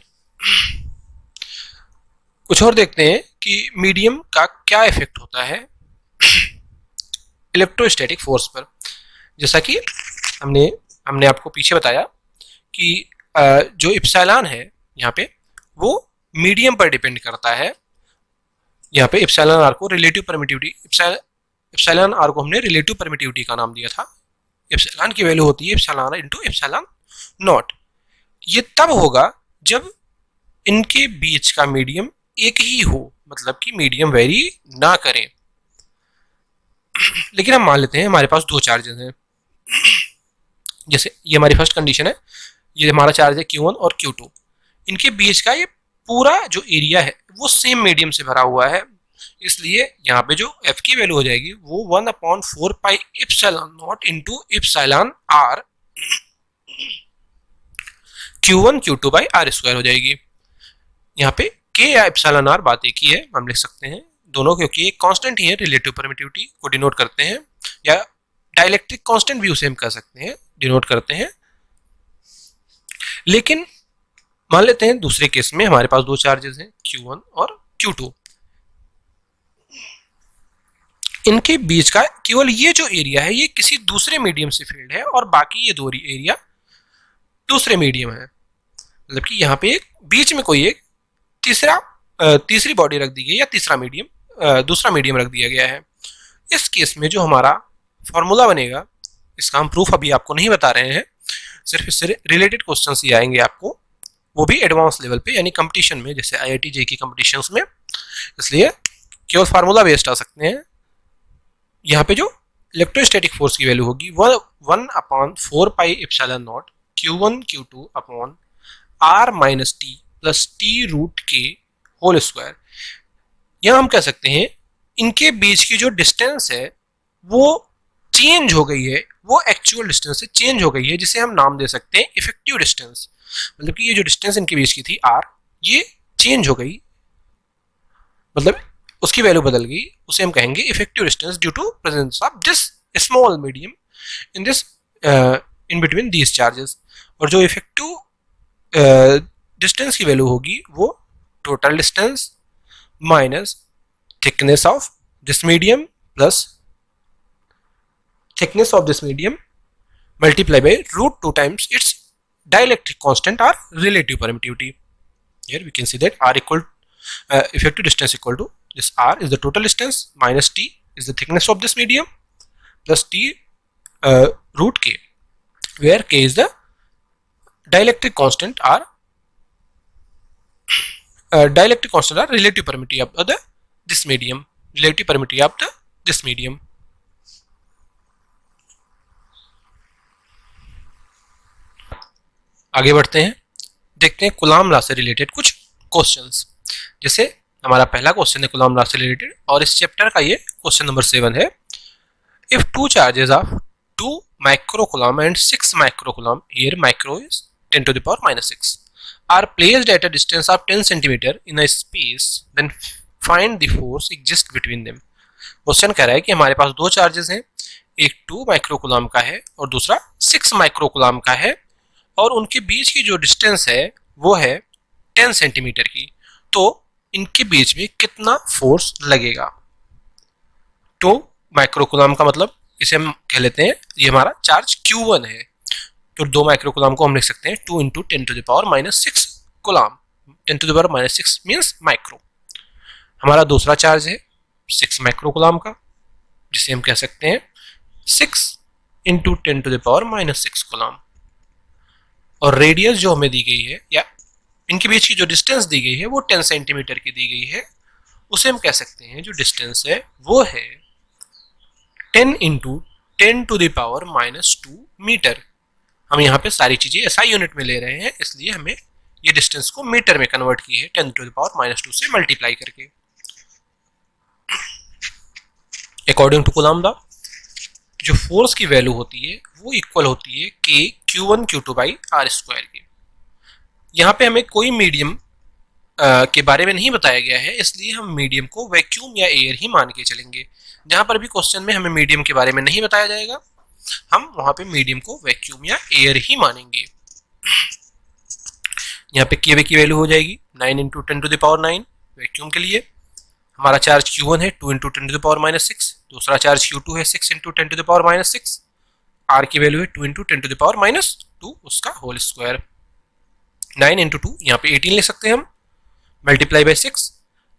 कुछ और देखते हैं कि मीडियम का क्या इफेक्ट होता है इलेक्ट्रोस्टैटिक फोर्स पर। जैसा कि हमने आपको पीछे बताया कि जो एप्सिलॉन है यहाँ पे वो मीडियम पर डिपेंड करता है। यहाँ पे एप्सिलॉन आर को रिलेटिव परमिटिविटी, एप्सिलॉन आर को हमने रिलेटिव परमिटिविटी का नाम दिया था। एप्सिलॉन की वैल्यू होती है एप्सिलॉन इनटू एप्सिलॉन नॉट। ये तब होगा जब इनके बीच का मीडियम एक ही हो, मतलब कि मीडियम वेरी ना करें। लेकिन हम मान लेते हैं हमारे पास दो चार्जेस हैं, जैसे ये हमारी फर्स्ट कंडीशन है, ये हमारा चार्ज है Q1 और Q2, इनके बीच का ये पूरा जो एरिया है वो सेम मीडियम से भरा हुआ है, इसलिए यहाँ पे जो F की वैल्यू हो जाएगी वो 1/4 pi epsilon naught into epsilon r Q1 Q2 by are square हो जाएगी। यहाँ पे K या एप्सिलॉन आर बात एक ही है, हम लिख सकते हैं दोनों, क्योंकि एक कांस्टेंट ही है, रिलेटिव परमिटिविटी को डिनोट करते हैं, या डाइलेक्ट्रिक कांस्टेंट भी उसे हम कह सकते हैं, डिनोट करते हैं। लेकिन मान लेते हैं दूसरे केस में हमारे पास दो चार्जेस हैं Q1 और Q2, इनके बीच का केवल ये जो एरिया है ये किसी दूसरे मीडियम से फील्ड है और बाकी ये दो एरिया दूसरे मीडियम है। मतलब कि यहाँ पे एक बीच में कोई एक तीसरी बॉडी रख दी गई या दूसरा मीडियम रख दिया गया है। इस केस में जो हमारा फॉर्मूला बनेगा, इसका हम प्रूफ अभी आपको नहीं बता रहे हैं, सिर्फ इससे रिलेटेड क्वेश्चंस ही आएंगे आपको, वो भी एडवांस लेवल पे, यानी कंपटीशन में, जैसे IIT JEE की कंपटीशंस में, इसलिए केवल फार्मूला बेस्ड आ सकते हैं। यहाँ पे जो इलेक्ट्रोस्टैटिक फोर्स की वैल्यू होगी 1/4 pi epsilon naught Q1 Q2 upon R minus T plus T root के होल स्क्वायर। यहाँ हम कह सकते हैं इनके बीच की जो डिस्टेंस है वो चेंज हो गई है, वो एक्चुअल डिस्टेंस से चेंज हो गई है, जिसे हम नाम दे सकते हैं इफेक्टिव डिस्टेंस। मतलब कि ये जो डिस्टेंस इनके बीच की थी R, ये चेंज हो गई, मतलब उसकी वैल्यू बदल गई, उसे हम कहेंगे effective distance due to presence of this small medium in between these charges. और जो इफेक्टिव डिस्टेंस की वैल्यू होगी वो total distance minus thickness of this medium plus thickness of this medium multiply by √2 times its dielectric constant or relative permittivity. Here we can see that R equal effective distance equal to this R is the total distance minus T is the thickness of this medium plus T root K, where K is the dielectric constant or relative permittivity of the this medium, relative permittivity of the this medium. आगे बढ़ते हैं, देखते हैं Coulomb law से related कुछ questions. जैसे हमारा पहला क्वेश्चन है कूलॉम लॉ से रिलेटेड और इस चैप्टर का ये क्वेश्चन नंबर 7 है। If two charges of 2 microcoulomb and 6 microcoulomb, here micro is 10 to the power minus 6, are placed at a distance of 10 centimeter in a space, then find the force exist between them. Question कह रहा है कि हमारे पास दो charges हैं, एक 2 microcoulomb का है और दूसरा 6 माइक्रोकूलम का है, और उनके बीच की जो डिस्टेंस है वो है 10 सेंटीमीटर की। तो इनके बीच में कितना फोर्स लगेगा? 2 माइक्रोकूलम का मतलब इसे हम कह लेते हैं ये हमारा चार्ज Q1 है, तो 2 माइक्रोकूलम को हम लिख सकते हैं 2 into 10 to the power minus 6 coulomb. 10 to the power minus 6 means micro. हमारा दूसरा चार्ज है 6 माइक्रोकूलम का, जिसे हम कह सकते हैं 6 into 10 to the power minus 6 coulomb. और रेडियस जो हमें दी गई है या इनके बीच की जो डिस्टेंस दी गई है वो 10 सेंटीमीटर की दी गई है, उसे हम कह सकते हैं जो डिस्टेंस है वो है 10 into 10 to the power minus 2 metre. हम यहाँ पे सारी चीजें SI यूनिट में ले रहे हैं, इसलिए हमें ये डिस्टेंस को मीटर में कन्वर्ट की है 10 to the power minus 2 से मल्टीप्लाई करके। अकॉर्डिंग टू कूलॉम लॉ जो फोर्स की वैल्यू होती है वो इक्वल होती है K Q1 Q2 by R square की। यहाँ पे हमें कोई मीडियम के बारे में नहीं बताया गया है, इसलिए हम मीडियम को वैक्यूम या एयर ही मान के चलेंगे। जहाँ पर भी क्वेश्चन में हमें मीडियम के बारे में नहीं बताया जाएगा, हम वहाँ पे मीडियम को वैक्यूम या एयर ही मानेंगे। यहाँ पे K की वैल्यू हो जाएगी 9 into 10 to the power 9 vacuum के लिए। हमारा चार्ज Q1 है 2 into 10 to the power minus 6, दूसरा चार्ज Q2 है 6 into 10 to the power minus 6, R की वैल्यू है 2 into 10 to the power minus 2 उसका होल स्क्वायर। 9 into 2 यहाँ पे 18 लिख सकते हैं हम, multiply by 6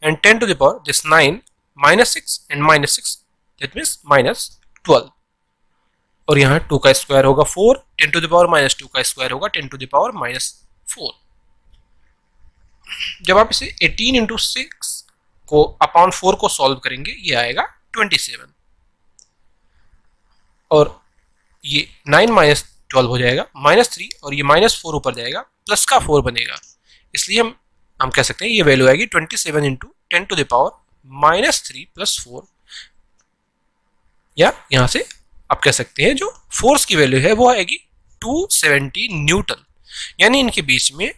and 10 to the power this 9 minus 6 and minus 6 that means minus 12, और यहाँ 2 का स्क्वायर होगा 4, 10 to the power minus 2 का स्क्वायर होगा 10 to the power minus 4। जब आप इसे 18 into 6 को अपॉन 4 को सॉल्व करेंगे ये आएगा 27, और ये 9 minus 12 हो जाएगा -3, और ये -4 ऊपर जाएगा प्लस का 4 बनेगा, इसलिए हम कह सकते हैं ये वैल्यू आएगी 27 into 10 to the power -3 plus 4, या यहाँ से आप कह सकते हैं जो फोर्स की वैल्यू है वो आएगी 270 न्यूटन, यानी इनके बीच में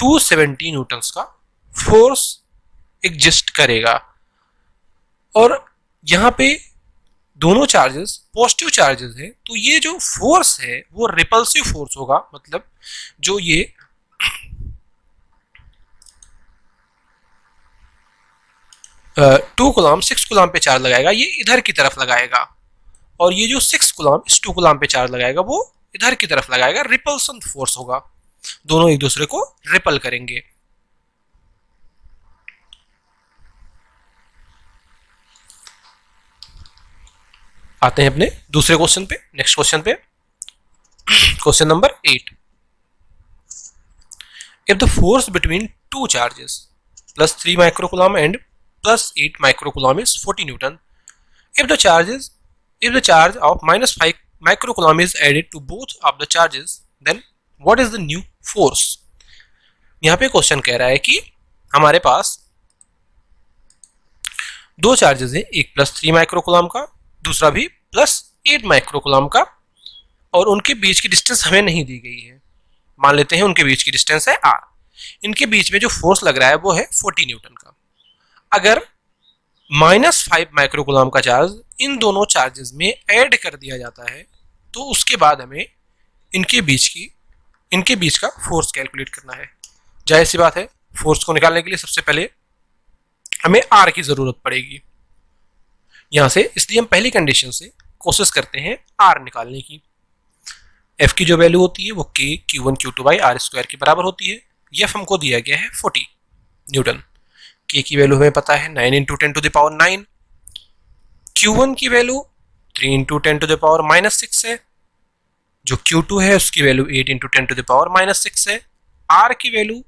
270 न्यूटन्स का फोर्स एग्जिस्ट करेगा। और यहाँ पे दोनों चार्जेस पॉजिटिव चार्जेस है, तो ये जो फोर्स है वो रिपल्सिव फोर्स होगा, मतलब जो ये 2 कूलम 6 कूलम पे चार्ज लगाएगा ये इधर की तरफ लगाएगा, और ये जो 6 कूलम इस 2 कूलम पे चार्ज लगाएगा वो इधर की तरफ लगाएगा। रिपल्सन फोर्स होगा, दोनों एक दूसरे को रिपल करेंगे। आते हैं अपने दूसरे क्वेश्चन पे, नेक्स्ट क्वेश्चन पे, question number 8। If the force between 2 charges plus 3 microcoulomb and plus 8 microcoulomb is 40 Newton, if the charge of -5 microcoulomb is added to both of the charges, then what is the new force? यहाँ पे question कह रहा है कि हमारे पास दो charges हैं, एक +3 माइक्रोकूलम का, दूसरा भी +8 माइक्रोकूलम का, और उनके बीच की डिस्टेंस हमें नहीं दी गई है। मान लेते हैं उनके बीच की डिस्टेंस है r, इनके बीच में जो फोर्स लग रहा है वो है 40 न्यूटन का। अगर -5 माइक्रोकूलम का चार्ज इन दोनों चार्जेस में ऐड कर दिया जाता है तो उसके बाद हमें इनके बीच का फोर्स कैलकुलेट करना है। जाहिर सी बात है फोर्स को निकालने के लिए सबसे पहले हमें R की जरूरत पड़ेगी यहां से, इसलिए हम पहली कंडीशन से कोशिश करते हैं R निकालने की। एफ की जो वैल्यू होती है वो के Q1 Q2 by are square के बराबर होती है। एफ हमको दिया गया है 40 न्यूटन। के की वैल्यू हमें पता है 9 into 10 to the power 9। Q1 की value 3 into 10 to the power -6 है। जो Q2 है उसकी value 8 into 10 to the power -6 है। आर की वैल्यू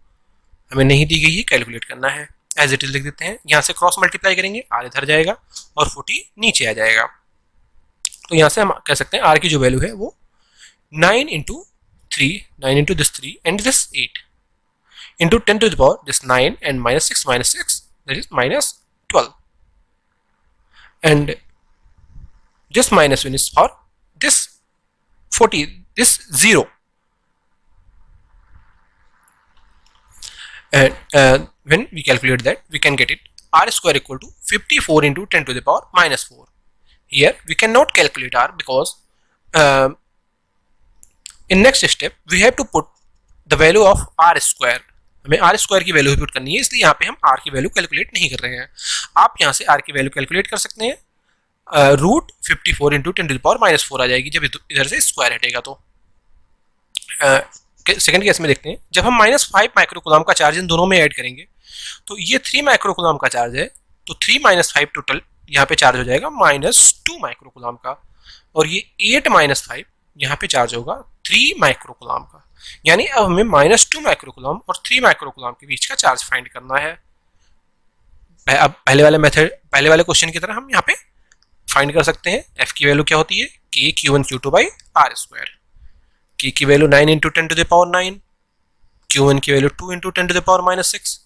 हमें नहीं दी गई है, कैलकुलेट करना है। एज इट इज लिख देते हैं, यहाँ से क्रॉस मल्टीप्लाई करेंगे, आर इधर जाएगा और 40 नीचे आ जाएगा। तो यहाँ से हम कह सकते हैं आर की जो वैल्यू है वो 9 into 3, 9 into this 3 and this 8 into 10 to the power this 9 and -6 that is -12 and this -1 is for this 40, this 0 and when we calculate that we can get it r square equal to 54 into 10 to the power -4. Here we cannot calculate r because in next step we have to put the value of r square. हमें are square की value put करनी है, इसलिए यहाँ पे हम are की value calculate नहीं कर रहे हैं। आप यहाँ से आर की वैल्यू कैलकुलेट कर सकते हैं। Root 54 into 10 to the power -4 आ जाएगी जब इधर से स्क्वायर हटेगा। तो सेकंड केस में देखते हैं, जब हम -5 माइक्रोकूलम का चार्ज इन दोनों में ऐड करेंगे तो ये 3 माइक्रोकूलम का चार्ज है, तो 3 - 5 टोटल यहाँ पे चार्ज हो जाएगा -2 माइक्रोकूलम का, और ये 8 - 5 यहाँ पे चार्ज होगा 3 माइक्रोकूलम का। यानी अब हमें -2 माइक्रोकूलम और 3 माइक्रोकूलम के बीच का चार्ज फाइंड करना है। अब पहले वाले क्वेश्चन की तरह हम यहाँ पे फाइंड कर सकते हैं। एफ की वैल्यू क्या होती है, के Q1 Q2 by are square. K की value 9 into 10 to the power 9, Q1 की value 2 into 10 to the power -6,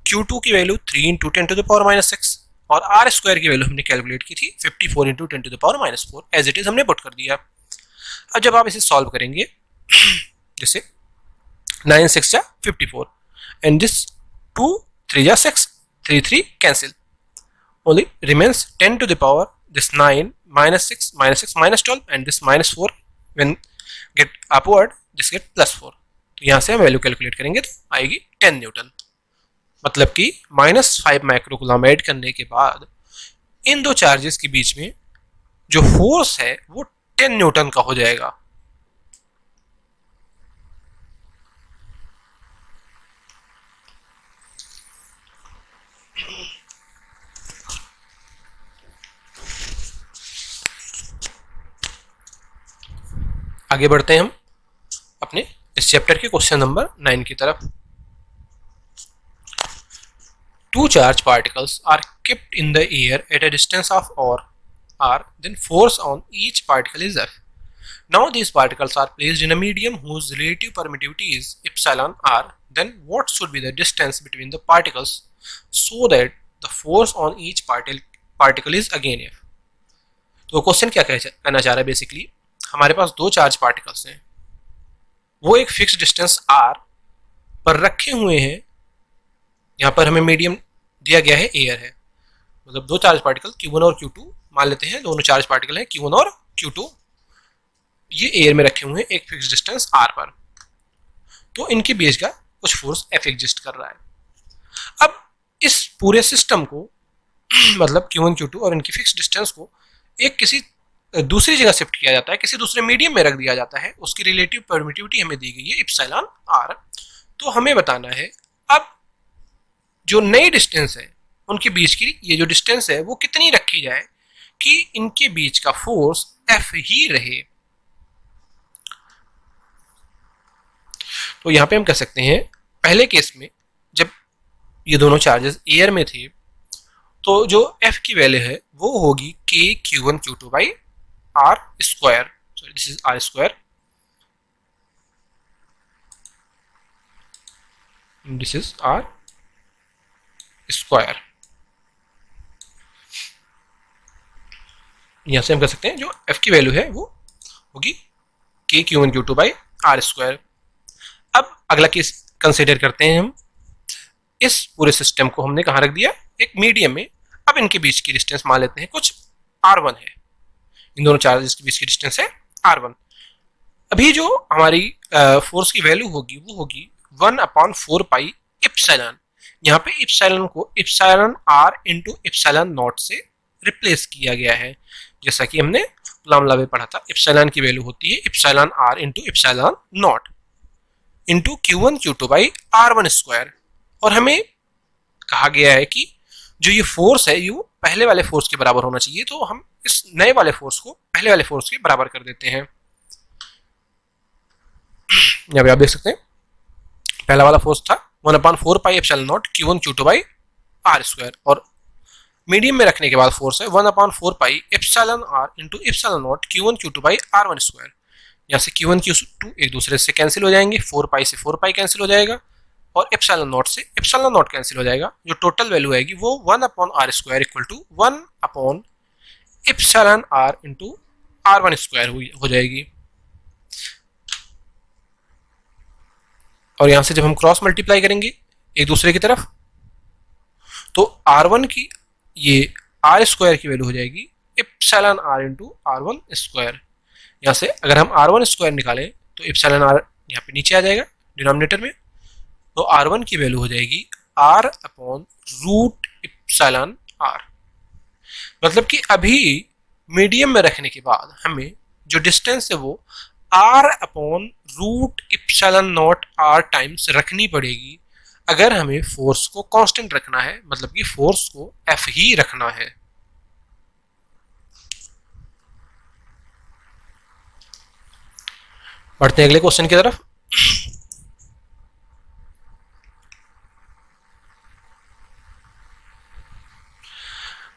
Q2 की value 3 into 10 to the power -6 और आर स्क्वायर की वैल्यू हमने कैलकुलेट की थी 54 into 10 to the power -4। As it is हमने put कर दिया। अब जब आप इसे सॉल्व करेंगे, जैसे 9 6 जा 54 एंड दिस 2 3 जा 6, 3 3 cancel, only remains 10 to the power this 9 -6 -12 and this -4 when get upward this get +4। तो यहाँ से हम वैल्यू कैलकुलेट करेंगे तो आएगी 10 न्यूटन। मतलब कि -5 माइक्रोकूलम ऐड करने के बाद इन दो चार्जेस के बीच में जो फोर्स है वो 10 न्यूटन का हो जाएगा। आगे बढ़ते हैं हम अपने इस चैप्टर के क्वेश्चन नंबर 9 की तरफ। Two charged particles are kept in the air at a distance of r, then force on each particle is F. Now these particles are placed in a medium whose relative permittivity is epsilon r. Then what should be the distance between the particles so that the force on each particle is again F? तो question क्या कहना चाह रहा है, basically हमारे पास दो charge particles हैं, वो एक फिक्स डिस्टेंस r पर रखे हुए हैं। यहाँ पर हमें मीडियम दिया गया है, एयर है, मतलब दो चार्ज पार्टिकल Q1 और Q2 मान लेते हैं, दोनों चार्ज पार्टिकल हैं Q1 और Q2, ये एयर में रखे हुए हैं एक फिक्स डिस्टेंस r पर। तो इनके बीच का कुछ फोर्स F एग्जिस्ट कर रहा है। अब इस पूरे सिस्टम को मतलब Q1 Q2 और इनकी फिक्स डिस्टेंस को एक किसी दूसरी जगह शिफ्ट किया जाता है, किसी दूसरे मीडियम में रख दिया जाता है, उसकी रिलेटिव परमिटिविटी हमें दी गई है एप्सिलॉन r। तो हमें बताना है अब जो नई डिस्टेंस है उनके बीच की ये जो डिस्टेंस है वो कितनी रखी जाए कि इनके बीच का फोर्स F ही रहे। तो यहाँ पे हम कह सकते हैं पहले केस में जब ये दोनों चार्जेस एयर में थे तो जो F की वैल्यू है वो होगी K Q1 Q2 by r square, sorry this is r square, this is r square. यहां से हम कह सकते हैं जो F की वैल्यू है वो होगी K Q1 Q2 by r square. अब अगला केस कंसिडर करते हैं हम। इस पूरे सिस्टम को हमने कहाँ रख दिया, एक मीडियम में। अब इनके बीच की डिस्टेंस मान लेते हैं कुछ r1 है, इन दोनों चार्जेस के बीच की डिस्टेंस है r1। अभी जो हमारी फोर्स की वैल्यू होगी वो होगी 1/4 पाई एप्सिलॉन। यहाँ पे एप्सिलॉन को epsilon r into epsilon naught से रिप्लेस किया गया है, जैसा कि हमने कूलम लॉ में पढ़ा था, एप्सिलॉन की वैल्यू होती है epsilon r into epsilon naught into Q1 Q2 by R1 square. और हमें कहा गया है कि जो ये फोर्स है ये पहले वाले फोर्स के बराबर होना चाहिए, तो हम इस नए वाले फोर्स को पहले वाले फोर्स के बराबर कर देते हैं। यहाँ पे आप देख सकते हैं पहला वाला फोर्स था 1/4 pi epsilon naught Q1 Q2 by R square, और मीडियम में रखने के बाद फोर्स है 1/4 pi epsilon r into epsilon naught Q1 Q2 by R1 square. यहाँ से Q1 Q2 एक दूसरे से कैंसिल हो जाएंगे, 4 पाई से 4 पाई कैंसिल हो जाएगा, और एप्सिलॉन नॉट से एप्सिलॉन नॉट कैंसिल हो जाएगा। जो टोटल वैल्यू आएगी वो 1/r square equal to 1 epsilon r into R1 square हो जाएगी। और यहाँ से जब हम क्रॉस मल्टीप्लाई करेंगे एक दूसरे की तरफ, तो R1 की ये R स्क्वायर की वैल्यू हो जाएगी epsilon r into R1 square. यहाँ से अगर हम R1 स्क्वायर निकालें तो एप्सिलॉन आर यहाँ पे नीचे आ जाएगा डिनोमिनेटर में, तो R1 की वैल्यू हो जाएगी R upon root epsilon r. मतलब कि अभी मीडियम में रखने के बाद हमें जो डिस्टेंस है वो R upon root epsilon naught R times रखनी पड़ेगी अगर हमें फोर्स को कांस्टेंट रखना है, मतलब कि फोर्स को F ही रखना है। बढ़ते हैं अगले क्वेश्चन की तरफ।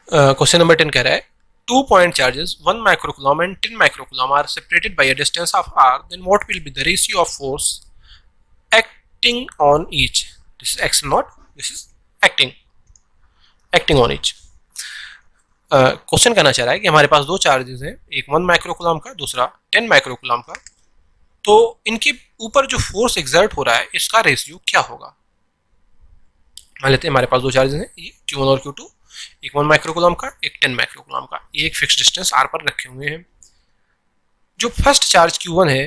क्वेश्चन नंबर 10 कह रहा है 2 point charges 1 microcoulomb and 10 microcoulomb are separated by a distance of r, then what will be the ratio of force acting on each? This is action not, this is acting on each. Question कहना चाह रहा है कि हमारे पास दो charges हैं, एक 1 microcoulomb का, दूसरा 10 माइक्रोकूलम का, तो इनके ऊपर जो फोर्स एक्सर्ट हो रहा है इसका रेशियो क्या होगा। मान लेते हैं हमारे पास दो चार्जेस हैं, ये Q1 और Q2, एक 1 माइक्रोकूलम का, एक 10 माइक्रोकूलम का, ये एक फिक्स डिस्टेंस r पर रखे हुए हैं। जो फर्स्ट चार्ज Q1 है,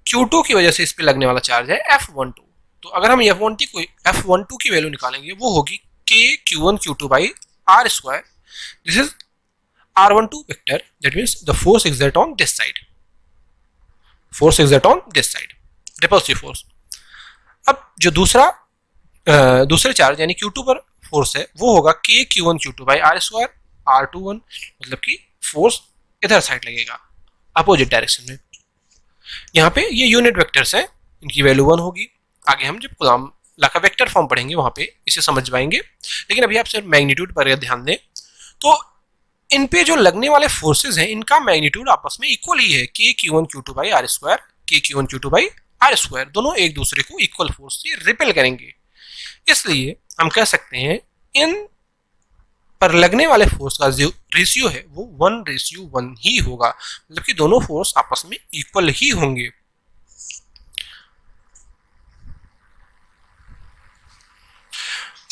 Q2 की वजह से इस पे लगने वाला चार्ज है F12। तो अगर हम F12 की वैल्यू निकालेंगे वो होगी K Q1 Q2 by R square. This is R12 vector, that means the force exert on this side, force exert on this side, repulsive force. अब जो दूसरे चार्ज यानी Q2 पर फोर्स है वो होगा K Q1 Q2 by R square R21, मतलब कि फोर्स इधर साइड लगेगा अपोजिट डायरेक्शन में। यहाँ पे ये यूनिट वेक्टर्स हैं, इनकी वैल्यू 1 होगी। आगे हम जब कूलम लॉ का वेक्टर फॉर्म पढ़ेंगे वहाँ पे इसे समझ पाएंगे, लेकिन अभी आप सिर्फ मैग्नीट्यूड पर ध्यान दें। तो इन पे जो लगने वाले फोर्सेज हैं इनका मैग्नीट्यूड आपस में इक्वल ही है, K Q1 Q2 by R square K Q1 Q2 by R square, दोनों एक दूसरे को इक्वल फोर्स से रिपेल करेंगे। इसलिए हम कह सकते हैं इन पर लगने वाले फोर्स का जो रेशियो है वो 1:1 ही होगा, मतलब कि दोनों फोर्स आपस में इक्वल ही होंगे।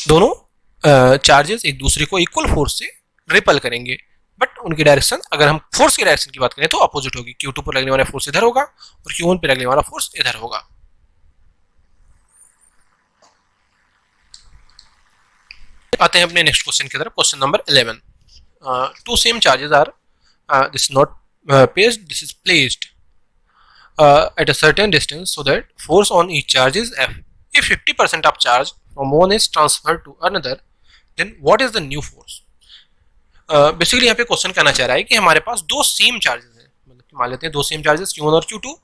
दोनों चार्जेस एक दूसरे को इक्वल फोर्स से रिपेल करेंगे, बट उनकी डायरेक्शन, अगर हम फोर्स की डायरेक्शन की बात करें तो अपोजिट होगी। Q2 पर लगने वाला फोर्स इधर होगा और Q1 पर लगने वाला फोर्स इधर होगा। आते हैं अपने नेक्स्ट क्वेश्चन की तरफ, question number 11। Two same charges are this not placed, this is placed at a certain distance so that force on each charge is F. If 50% of charge from one is transferred to another, then what is the new force? Basically यहाँ पे question कहना चाह रहा है कि हमारे पास दो same charges हैं, मतलब मान लेते हैं दो सेम चार्जेस Q1 और Q2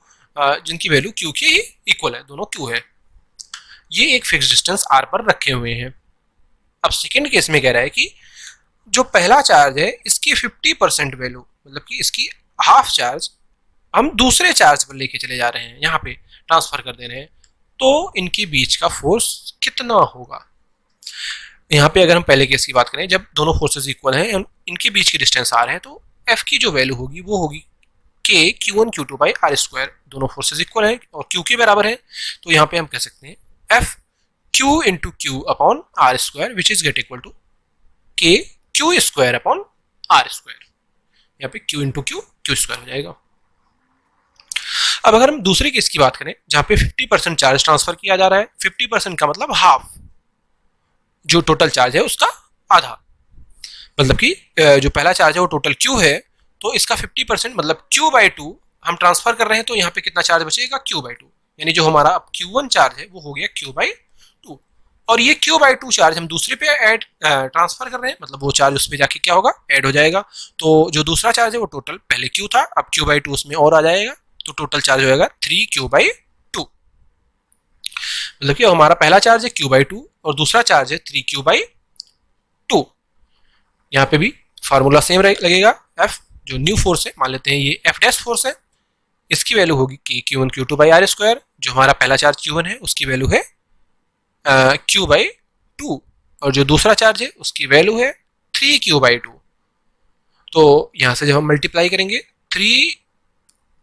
जिनकी वैल्यू Q के ही इक्वल है, दोनों Q है, ये एक फिक्स डिस्टेंस R पर रखे हुए हैं। अब सेकेंड केस में कह रहा है कि जो पहला चार्ज है इसकी 50% वैल्यू, मतलब कि इसकी हाफ चार्ज हम दूसरे चार्ज पर लेके चले जा रहे हैं, यहाँ पे ट्रांसफर कर दे रहे हैं, तो इनके बीच का फोर्स कितना होगा। यहाँ पे अगर हम पहले केस की बात करें, जब दोनों फोर्सेस इक्वल हैं, इनके बीच की डिस्टेंस R है, तो F की जो वैल्यू होगी वो होगी K Q1 Q2 by R square. दोनों फोर्सेस इक्वल हैं और Q के बराबर है, तो यहाँ पे हम कह सकते हैं F Q into Q upon R square which is get equal to K Q स्क्वायर अपॉन R स्क्वायर। यहाँ पे Q इंटू Q स्क्वायर हो जाएगा। अब अगर हम दूसरे केस की बात करें जहाँ पे 50% चार्ज ट्रांसफर किया जा रहा है, 50% का मतलब हाफ, जो टोटल चार्ज है उसका आधा, मतलब कि जो पहला चार्ज है वो टोटल Q है, तो इसका 50% मतलब Q/2 हम ट्रांसफर कर रहे हैं, तो यहाँ पे कितना चार्ज बचेगा, Q/2, यानी जो हमारा अब Q1 चार्ज है वो हो गया Q/2, और ये Q/2 चार्ज हम दूसरे पे ऐड ट्रांसफर कर रहे हैं, मतलब वो चार्ज उस पे जाके क्या होगा, ऐड हो जाएगा। तो जो दूसरा चार्ज है वो टोटल पहले Q था, अब Q/2 उसमें और आ जाएगा, तो टोटल चार्ज हो जाएगा 3Q/2। मतलब कि हमारा पहला चार्ज है Q/2 और दूसरा चार्ज है 3Q/2। यहाँ पे भी फार्मूला सेम लगेगा। F जो न्यू फोर्स है, मान लेते हैं ये F डैश फोर्स है, इसकी वैल्यू होगी कि Q1Q2/r²। जो हमारा पहला चार्ज Q1 है उसकी वैल्यू है Q/2, और जो दूसरा चार्ज है उसकी वैल्यू है 3Q/2। तो यहाँ से जब हम मल्टीप्लाई करेंगे 3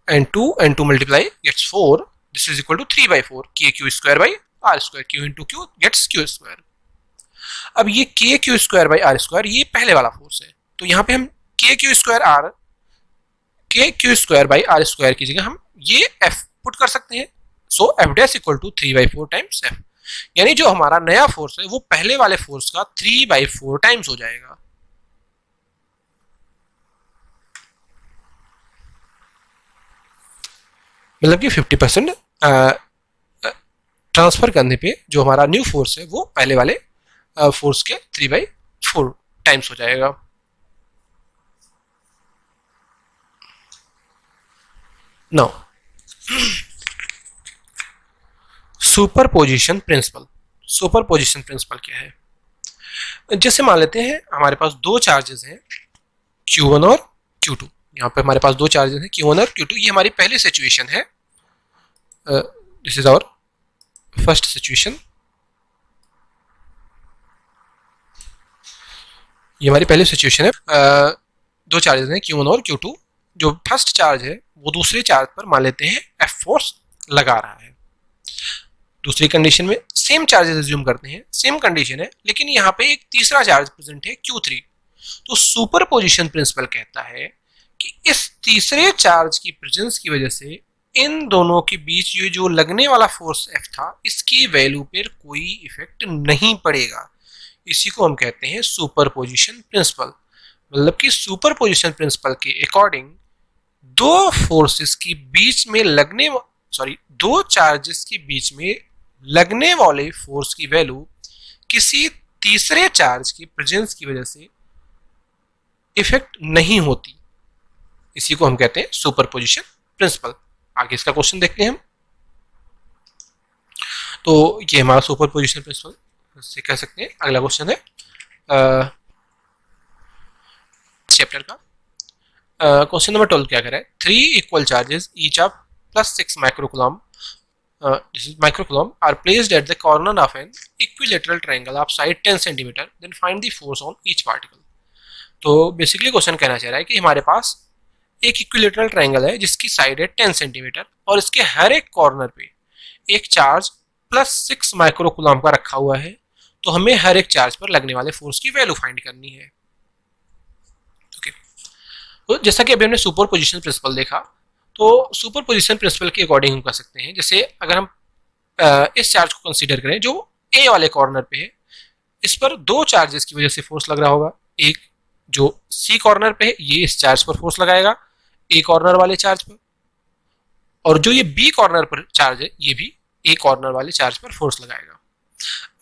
and 2 multiply gets 4, this is equal to 3/4 KQ²/r², Q into Q gets Q²। अब ये KQ²/r² ये पहले वाला फोर्स है, तो यहाँ पे हम KQ²/r² की जगह हम ये F पुट कर सकते हैं। So F dash equal to 3/4 times F, यानी जो हमारा नया फोर्स है वो पहले वाले फोर्स का 3/4 टाइम्स हो जाएगा। मतलब कि 50% ट्रांसफर करने पे जो हमारा न्यू फोर्स है वो पहले वाले फोर्स के 3/4 टाइम्स हो जाएगा। Now superposition principle. Superposition principle क्या है? जैसे मान लेते हैं हमारे पास दो चार्जेस हैं Q1 और Q2। यहाँ पे हमारे पास दो चार्जेस हैं Q1 और Q2। ये हमारी पहली सिचुएशन है, this is our first situation. ये हमारी पहली सिचुएशन है, दो चार्जेस हैं Q1 और Q2। जो फर्स्ट चार्ज है वो दूसरे चार्ज पर मान लेते हैं F फोर्स लगा रहा है। दूसरी कंडीशन में सेम चार्जेस एज्यूम करते हैं, सेम कंडीशन है, लेकिन यहाँ पे एक तीसरा चार्ज प्रेजेंट है Q3। तो सुपरपोजिशन प्रिंसिपल कहता है कि इस तीसरे चार्ज की प्रेजेंस की वजह से इन दोनों के बीच ये जो लगने वाला फोर्स F था, इसकी वैल्यू पर कोई इफेक्ट नहीं पड़ेगा। इसी को हम कहते हैं सुपरपोजिशन प्रिंसिपल। मतलब कि सुपरपोजिशन प्रिंसिपल के अकॉर्डिंग दो फोर्सेस के बीच में दो चार्जेस के बीच में लगने वाले फोर्स की वैल्यू किसी तीसरे चार्ज की प्रेजेंस की वजह से इफेक्ट नहीं होती। इसी को हम कहते हैं सुपरपोजिशन प्रिंसिपल। आगे इसका क्वेश्चन देखते हैं हम। तो ये हमारा सुपरपोजिशन प्रिंसिपल से कह सकते हैं। अगला क्वेश्चन है चैप्टर का। क्वेश्चन नंबर 12 क्या कह रहा है? 3 equal charges each of +6 microcoulomb are placed at the corner of an equilateral triangle of side 10 cm, then find the force on each particle। तो बेसिकली क्वेश्चन कहना चाह रहा है कि हमारे पास एक इक्विलेटरल ट्रायंगल है जिसकी साइड है 10 सेंटीमीटर, और इसके हर एक कॉर्नर पे एक चार्ज +6 माइक्रोकूलम का रखा हुआ है। तो हमें हर एक चार्ज पर लगने वाले फोर्स की वैल्यू फाइंड करनी है। ओके, तो जैसा कि अभी हमने सुपरपोजिशन प्रिंसिपल देखा, तो सुपरपोजिशन प्रिंसिपल के अकॉर्डिंग हम कर सकते हैं। जैसे अगर हम इस चार्ज को कंसीडर करें जो ए वाले कॉर्नर पे है, इस पर दो चार्जेस की वजह से फोर्स लग रहा होगा। एक जो सी कॉर्नर पे है ये इस चार्ज पर फोर्स लगाएगा ए कॉर्नर वाले चार्ज पर, और जो ये बी कॉर्नर पर चार्ज है ये भी ए कॉर्नर वाले चार्ज पर फोर्स लगाएगा।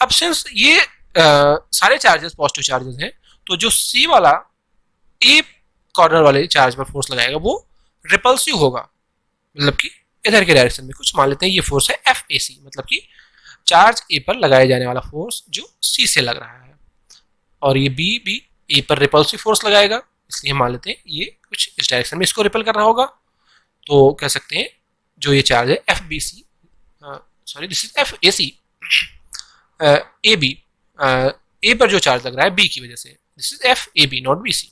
अब सिंस ये सारे चार्जेस पॉजिटिव चार्जेस हैं, तो जो सी वाला ए कॉर्नर वाले चार्ज पर फोर्स लगाएगा वो रिपल्सिव होगा। मतलब कि इधर के डायरेक्शन में कुछ मान लेते हैं ये फोर्स है FAC, मतलब कि चार्ज ए पर लगाए जाने वाला फोर्स जो सी से लग रहा है, और ये बी भी ए पर रिपल्सिव फोर्स लगाएगा, इसलिए मान लेते हैं ये कुछ इस डायरेक्शन में इसको रिपल कर रहा होगा। तो कह सकते हैं जो ये चार्ज है FBC, sorry this is FAC, AB, ए पर जो चार्ज लग रहा है बी की वजह से, this is FAB not BC।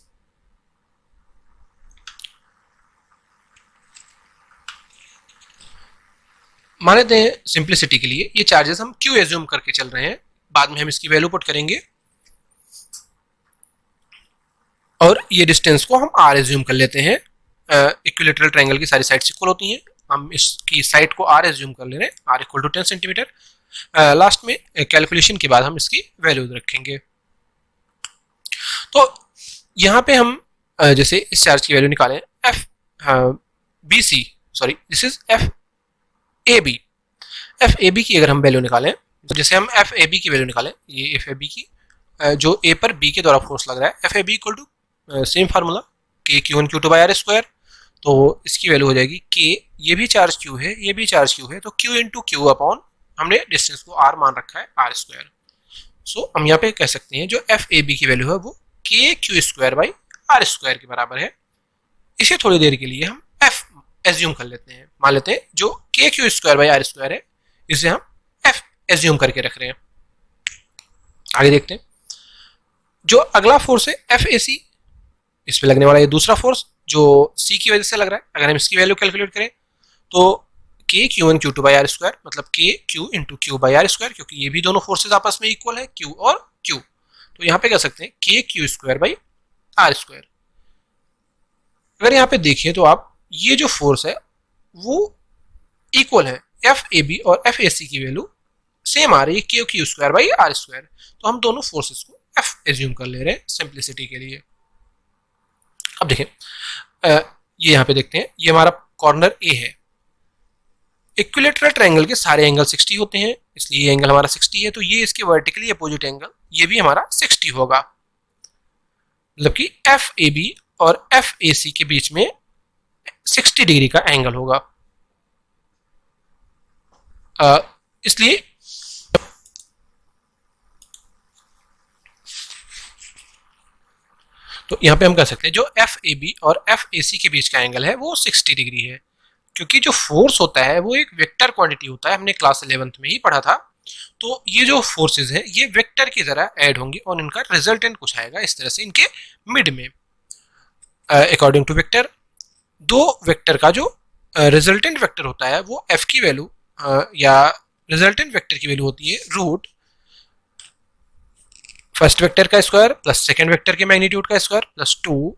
मान लेते हैं सिंप्लिसिटी के लिए ये चार्जेस हम Q एज्यूम करके चल रहे हैं, बाद में हम इसकी वैल्यू पुट करेंगे, और ये डिस्टेंस को हम R एज्यूम कर लेते हैं। इक्विलेटरल ट्रायंगल की सारी साइड्स इक्वल होती हैं, हम इसकी साइड को R एज्यूम कर ले रहे हैं, R equal to 10 centimetre. Last में कैलकुलेशन के बाद हम इसकी वैल्यू रखेंगे। तो यहाँ पे हम जैसे इस चार्ज की वैल्यू निकालें F B C, sorry this is F A B. F A B की अगर हम वैल्यू निकालें, तो जैसे हम एफ ए बी की वैल्यू निकालें, ये एफ ए बी की जो ए पर बी के द्वारा फोर्स लग रहा है, F A B equal to same formula के Q one Q two by are square. तो इसकी वैल्यू हो जाएगी के, ये भी चार्ज क्यू है, ये भी चार्ज क्यू है, तो क्यू इंटू क्यू अपॉन हमने डिस्टेंस को आर मान रखा है आर स्क्वायर। सो हम यहाँ पे कह सकते हैं जो एफ ए बी की वैल्यू है वो K Q square by are square के बराबर है। इसे थोड़ी देर के लिए हम एफ एज्यूम कर लेते हैं, मान लेते हैं जो K Q square by are square है इसे हम एफ एज्यूम करके रख रहे हैं। आगे देखते हैं, जो अगला फोर्स है एफ ए सी, इस पे लगने वाला ये दूसरा फोर्स जो सी की वजह से लग रहा है। अगर हम इसकी वैल्यू कैलकुलेट करें तो K Q one Q two by are square मतलब K Q into Q by are square, क्योंकि ये भी दोनों फोर्सेज आपस में इक्वल है क्यू और क्यू, तो यहाँ पे कह सकते हैं K Q square by are square. अगर यहाँ पे देखें तो आप ये जो फोर्स है वो इक्वल है, एफ ए बी और एफ ए सी की वैल्यू सेम आ रही है K Q square by are square, तो हम दोनों फोर्सेस को एफ एज्यूम कर ले रहे हैं सिंप्लिसिटी के लिए। अब देखें ये यहाँ पे देखते हैं, ये हमारा कॉर्नर ए है। इक्विलेटरल ट्रायंगल के सारे एंगल 60 होते हैं, इसलिए ये एंगल हमारा 60 है, तो ये इसके वर्टिकली अपोजिट एंगल ये भी हमारा 60 होगा, मतलब कि एफ ए बी और एफ ए सी के बीच में 60 डिग्री का एंगल होगा। इसलिए तो यहाँ पे हम कह सकते हैं जो एफ ए बी और एफ ए सी के बीच का एंगल है वो 60 डिग्री है, क्योंकि जो फोर्स होता है वो एक वेक्टर क्वांटिटी होता है, हमने क्लास 11th में ही पढ़ा था। तो ये जो फोर्सेज हैं ये वेक्टर की तरह ऐड होंगे और इनका रिजल्टेंट कुछ आएगा इस तरह से इनके मिड में। अकॉर्डिंग टू वेक्टर, दो वेक्टर का जो रिजल्टेंट वेक्टर होता है वो एफ की वैल्यू या रिजल्टेंट वेक्टर की वैल्यू होती है रूट फर्स्ट वेक्टर का स्क्वायर प्लस सेकेंड वेक्टर के मैग्नीट्यूड का square plus 2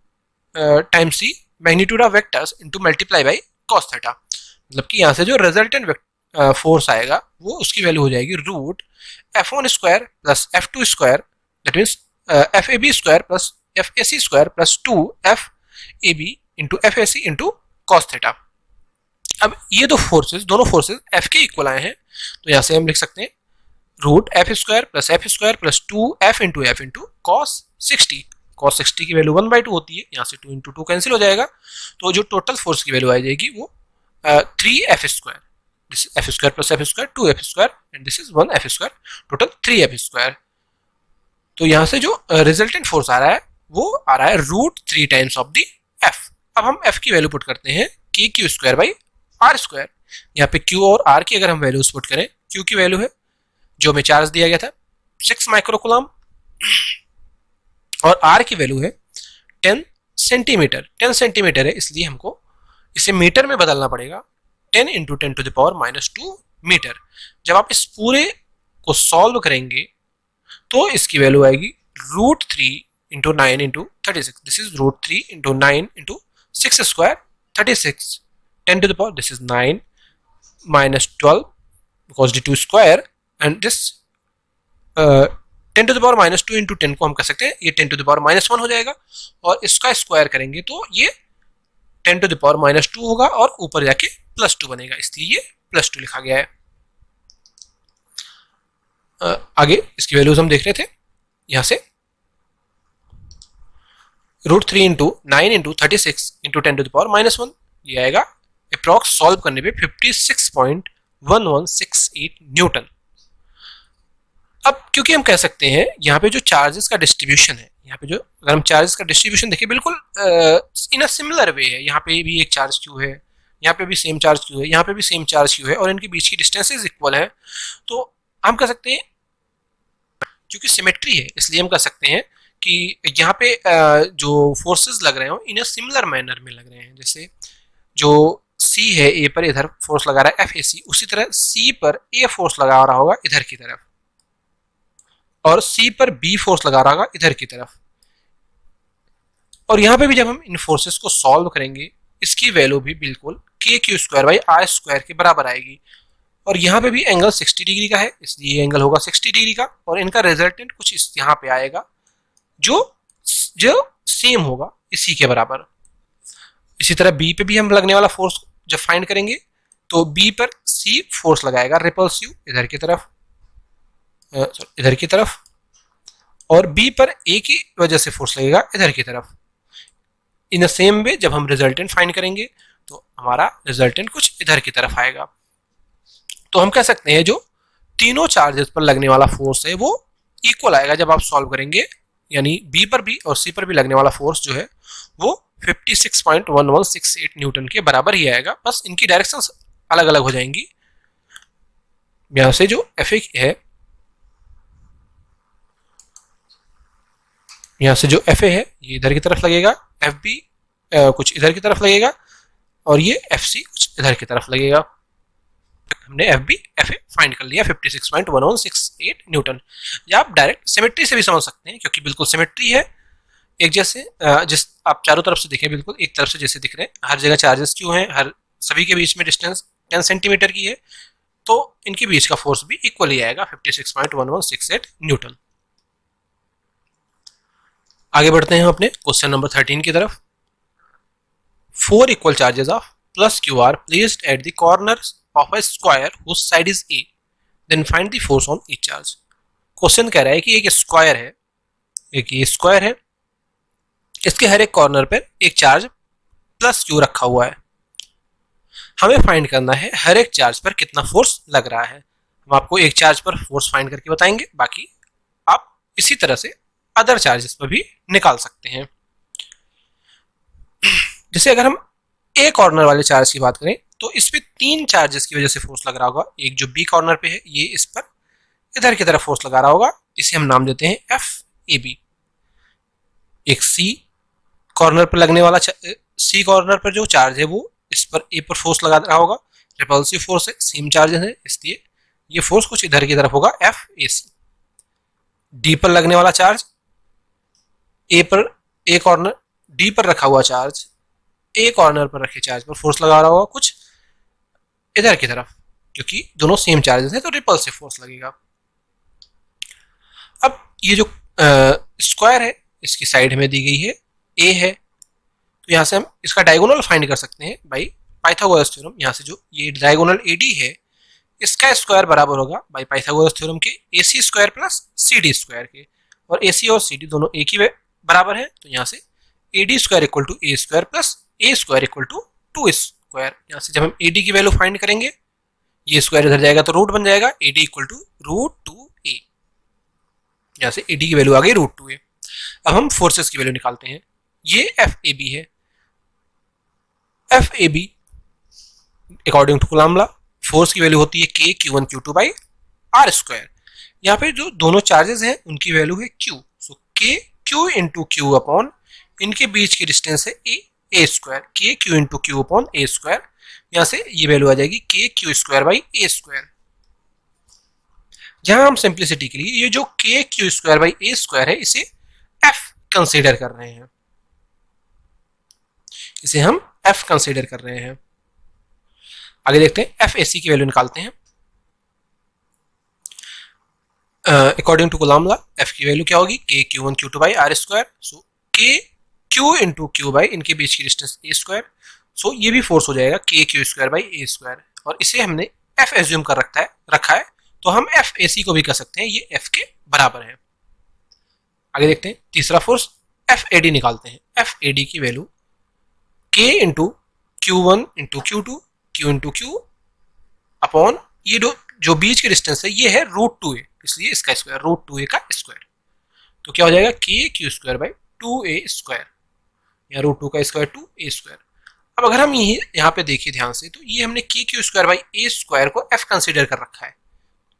times C magnitude of vectors into multiply by cos theta. मतलब कि यहाँ से जो रिजल्टेंट फोर्स आएगा वो उसकी वैल्यू हो जाएगी root F one square plus F two square, that means F A B square plus F A C square plus 2 F A B into F A C into cos theta. अब ये दो forces, दोनों forces F के equal आए हैं, तो यहाँ से हम लिख सकते हैं root F square plus 2 F into cos 60। Cos 60 की वैल्यू 1/2 होती है, यहाँ से 2 इंटू 2 कैंसिल हो जाएगा, तो जो टोटल फोर्स की वैल्यू आ जाएगी वो 3 F square, this is F square plus F square 2 F square and this is 1 F square, total 3 F square. तो यहाँ से जो रिजल्टेंट फोर्स आ रहा है वो आ रहा है root 3 times of the F. अब हम एफ की वैल्यू पुट करते हैं K Q square by are square. यहाँ पे क्यू और आर की अगर हम वैल्यूज पुट करें, क्यू की वैल्यू है जो हमें चार्ज दिया गया था 6 माइक्रोकूलम और आर की वैल्यू है 10 सेंटीमीटर। 10 सेंटीमीटर है इसलिए हमको इसे मीटर में बदलना पड़ेगा, 10 into 10 to the power -2 metre. जब आप इस पूरे को सॉल्व करेंगे तो इसकी वैल्यू आएगी root 3 into 9 into 36, this is root 3 into 9 into 6 square 36, 10 to the power, this is 9 minus 12 because the 2 square and this 10 to the power -2 into 10 को हम कह सकते हैं ये 10 to the power -1 हो जाएगा, और इसका स्क्वायर करेंगे तो ये 10 to the power -2 होगा और ऊपर जाके +2 बनेगा, इसलिए ये +2 लिखा गया है। आगे इसकी वैल्यूज हम देख रहे थे, यहां से root 3 into 9 into 36 into 10 to the power -1 ये आएगा अप्रॉक्स सॉल्व करने पे 56.1168 न्यूटन। अब क्योंकि हम कह सकते हैं यहाँ पे जो चार्जेस का डिस्ट्रीब्यूशन है, यहाँ पे जो अगर हम चार्जेस का डिस्ट्रीब्यूशन देखें बिल्कुल इन अ सिमिलर वे है, यहाँ पे भी एक चार्ज क्यू है, यहाँ पे भी सेम चार्ज क्यू है, यहाँ पे भी सेम चार्ज क्यू है और इनके बीच की डिस्टेंसेज इक्वल है, तो हम कह सकते हैं क्योंकि सिमेट्री है इसलिए हम कह सकते हैं कि यहाँ पे जो फोर्सेस लग रहे हो इन अ सिमिलर मैनर में लग रहे हैं। जैसे जो C है A पर इधर फोर्स लगा रहा है FAC, उसी तरह C पर A फोर्स लगा रहा होगा इधर की तरफ और C पर B फोर्स लगा रहा होगा इधर की तरफ। और यहाँ पे भी जब हम इन फोर्सेस को सॉल्व करेंगे इसकी वैल्यू भी बिल्कुल KQ square by R square के बराबर आएगी, और यहाँ पे भी एंगल 60 डिग्री का है इसलिए एंगल होगा 60 डिग्री का, और इनका रिजल्टेंट कुछ इस यहाँ पे आएगा जो जो सेम होगा, इसी के बराबर। इसी तरह बी पे भी हम लगने वाला फोर्स जब फाइंड करेंगे तो बी पर सी फोर्स लगाएगा रिपल्सिव इधर की तरफ, और बी पर ए की वजह से फोर्स लगेगा इधर की तरफ। इन द सेम वे जब हम रिजल्टेंट फाइंड करेंगे तो हमारा रिजल्टेंट कुछ इधर की तरफ आएगा। तो हम कह सकते हैं जो तीनों चार्जेस पर लगने वाला फोर्स है वो इक्वल आएगा जब आप सॉल्व करेंगे, यानी बी पर भी और सी पर भी लगने वाला फोर्स जो है वो 56.1168 न्यूटन के बराबर ही आएगा, बस इनकी डायरेक्शंस अलग अलग हो जाएंगी। यहां से जो एफ ए है, यहां से जो एफ ए है ये इधर की तरफ लगेगा, एफ बी कुछ इधर की तरफ लगेगा, और ये एफ सी कुछ इधर की तरफ लगेगा। हमने F B F A find कर लिया 56.1168 न्यूटन। या आप डायरेक्ट सिमेट्री से भी समझ सकते हैं, क्योंकि बिल्कुल सिमेट्री है एक जैसे। जिस आप चारों तरफ से देखें बिल्कुल एक तरफ से जैसे दिख रहे हैं, हर जगह चार्जेस क्यों हैं, हर सभी के बीच में डिस्टेंस 10 सेंटीमीटर की है, तो इनके बीच का फोर्स भी इक्वल ही आएगा 56.1168 न्यूटन। आगे बढ़ते हैं अपने क्वेश्चन नंबर 13 की तरफ। 4 equal charges of plus q are placed at the corners of a square whose side is a, then find the force on each charge। Question कह रहा है कि एक स्क्वायर है, एक ये स्क्वायर है, इसके हर एक कॉर्नर पर एक चार्ज प्लस क्यू रखा हुआ है। हमें फाइंड करना है हर एक चार्ज पर कितना फोर्स लग रहा है। हम आपको एक चार्ज पर फोर्स फाइंड करके बताएंगे, बाकी आप इसी तरह से अदर चार्जेस पर भी निकाल सकते हैं। जैसे अगर हम ए कॉर्नर वाले चार्ज की बात करें तो इस पे 3 चार्जेस की वजह से फोर्स लग रहा होगा। एक जो बी कॉर्नर पे है ये इस पर इधर की तरफ फोर्स लगा रहा होगा, इसे हम नाम देते हैं एफ ए बी। एक सी कॉर्नर पर लगने वाला सी कॉर्नर पर जो चार्ज है वो इस पर ए पर फोर्स लगा रहा होगा, रिपल्सिव फोर्स है, सेम चार्जेस है, इसलिए ये फोर्स कुछ इधर की तरफ होगा एफ ए सी। डी पर लगने वाला चार्ज ए कॉर्नर डी पर रखा हुआ चार्ज ए कॉर्नर पर रखे चार्ज पर फोर्स लगा रहा होगा कुछ इधर की तरफ, क्योंकि दोनों सेम चार्जेस हैं तो रिपल्सिव फोर्स लगेगा। अब ये जो स्क्वायर है इसकी साइड में दी गई है ए है, तो यहां से हम इसका डायगोनल फाइंड कर सकते हैं बाय पाइथागोरस थ्योरम। यहां से जो ये डायगोनल एडी है इसका स्क्वायर बराबर होगा बाय पाइथागोरस थ्योरम के AC square plus CD square के, और AC और CD दोनों एक ही बराबर है, तो यहाँ से AD square equal to A square plus A square equal to 2 square. यहाँ से जब हम AD की वैल्यू फाइंड करेंगे ये स्क्वायर इधर जाएगा तो रूट बन जाएगा, AD इक्वल टू √2a। यहाँ से AD की वैल्यू आ गई √2a। अब हम फोर्सेस की वैल्यू निकालते हैं। ये FAB है, FAB according to Coulomb law force की वैल्यू होती है K Q1 Q2 by R square. यहाँ पे जो दोनों चार्जेस हैं उनकी वैल्यू है Q, सो K Q into Q upon इनके बीच की डिस्टेंस है A square, K Q into Q upon A square. यहाँ से ये वैल्यू आ जाएगी K Q square by A square. जहां हम सिंप्लिसिटी के लिए ये जो K Q square by A square है इसे F कंसीडर कर रहे हैं, इसे हम F कंसीडर कर रहे हैं। आगे देखते हैं FAC की वैल्यू निकालते हैं। According to Coulomb law F की वैल्यू क्या होगी K Q1 Q2 by R square, so K Q into Q by इनके बीच की डिस्टेंस A स्क्वायर, सो ये भी फोर्स हो जाएगा K Q square by A square, और इसे हमने F एज्यूम कर रखा है तो हम FAC को भी कह सकते हैं ये F के बराबर है। आगे देखते हैं तीसरा फोर्स FAD निकालते हैं। FAD की value K into Q1 into Q2 Q into Q upon ये जो बीच की डिस्टेंस है ये है √2a, इसलिए इसका स्क्वायर √2a का स्क्वायर, तो क्या हो जाएगा K Q square by 2a square, या √2 का स्क्वायर 2a स्क्वायर। अब अगर हम ये यहाँ पे देखिए ध्यान से तो ये हमने K Q square by A square को F कंसीडर कर रखा है,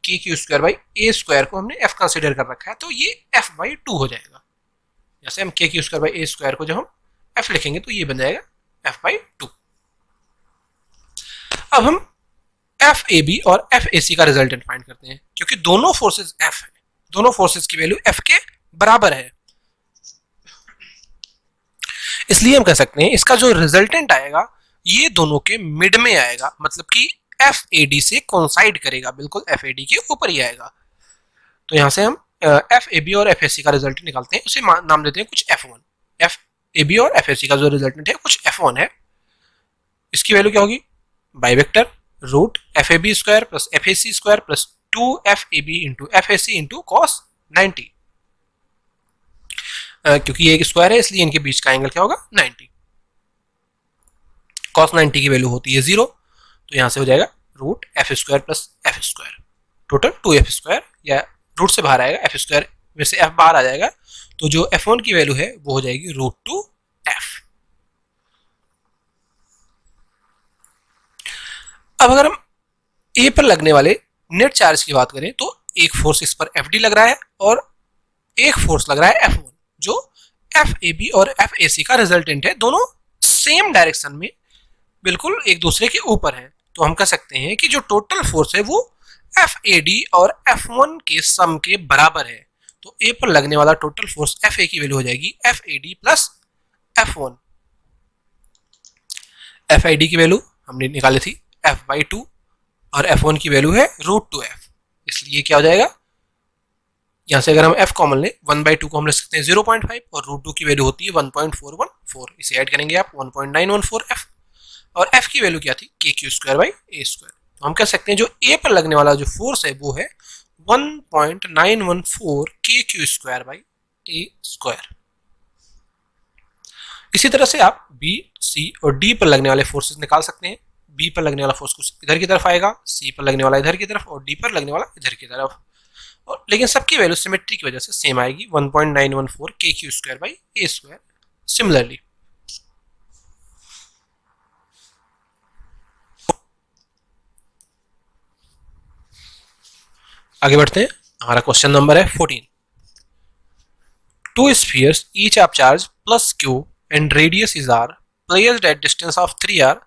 K Q square by A square को हमने F कंसीडर कर रखा है, तो ये F बाई 2 हो जाएगा। जैसे हम K Q square by A square को जब हम F लिखेंगे तो ये बन जाएगा F बाई 2। अब हम FAB और FAC का रिजल्टेंट फाइंड करते हैं, क्योंकि दोनों फोर्सेस F है, दोनों फोर्सेस की वैल्यू F के बराबर है, इसलिए हम कह सकते हैं इसका जो रिजल्टेंट आएगा ये दोनों के मिड में आएगा, मतलब कि FAD से कोइंसाइड करेगा, बिल्कुल FAD के ऊपर ही आएगा। तो यहां से हम FAB और FAC का रिजल्ट निकालते हैं, उसे नाम देते हैं कुछ F1। एफ ए बी और एफ ए सी का जो रिजल्टेंट है कुछ F1 है, इसकी वैल्यू क्या होगी, by vector root F A B square plus F A C square plus 2FAB into F A C into cos 90। क्योंकि ये एक स्क्वायर है इसलिए इनके बीच का एंगल क्या होगा 90। कॉस 90 की वैल्यू होती है 0, तो यहां से हो जाएगा root F square plus F square, total 2f square, या रूट से बाहर आएगा एफ स्क्वायर में से f बाहर आ जाएगा, तो जो F1 की वैल्यू है वो हो जाएगी रूट 2f। अब अगर हम ए पर लगने वाले नेट चार्ज की बात करें तो एक फोर्स इस पर FD लग रहा है और एक फोर्स लग रहा है F1, जो FAB और FAC का रिजल्टेंट है, दोनों सेम डायरेक्शन में बिल्कुल एक दूसरे के ऊपर है। तो हम कह सकते हैं कि जो टोटल फोर्स है वो FAD और F1 के सम के बराबर है। तो ए पर लगने वाला टोटल फोर्स FA की वैल्यू हो जाएगी FAD प्लस F1। FID की वैल्यू हमने निकाली थी F/2 और F1 की वैल्यू है रूट 2f, इसलिए क्या हो जाएगा, यहां से अगर हम f कॉमन लें 1/2 को हम ले सकते हैं 0.5 और रूट 2 की वैल्यू होती है 1.414, इसे ऐड करेंगे आप 1.914f, और f की वैल्यू क्या थी kq²/a²। तो हम कह सकते हैं जो a पर लगने वाला जो फोर्स है वो है 1.914 kq²/a²। इसी तरह से आप b, c और d पर लगने वाले फोर्सेस निकाल सकते हैं। b पर लगने वाला फोर्स कुछ इधर की तरफ आएगा, c पर लगने वाला इधर की तरफ और d पर लगने वाला इधर की तरफ, और लेकिन सबकी वैल्यू सिमेट्री की वजह से सेम आएगी 1.914 kq²/a²। सिमिलरली आगे बढ़ते हैं, हमारा क्वेश्चन नंबर है 14। Two spheres each have charge plus q and radius is r placed at distance of 3r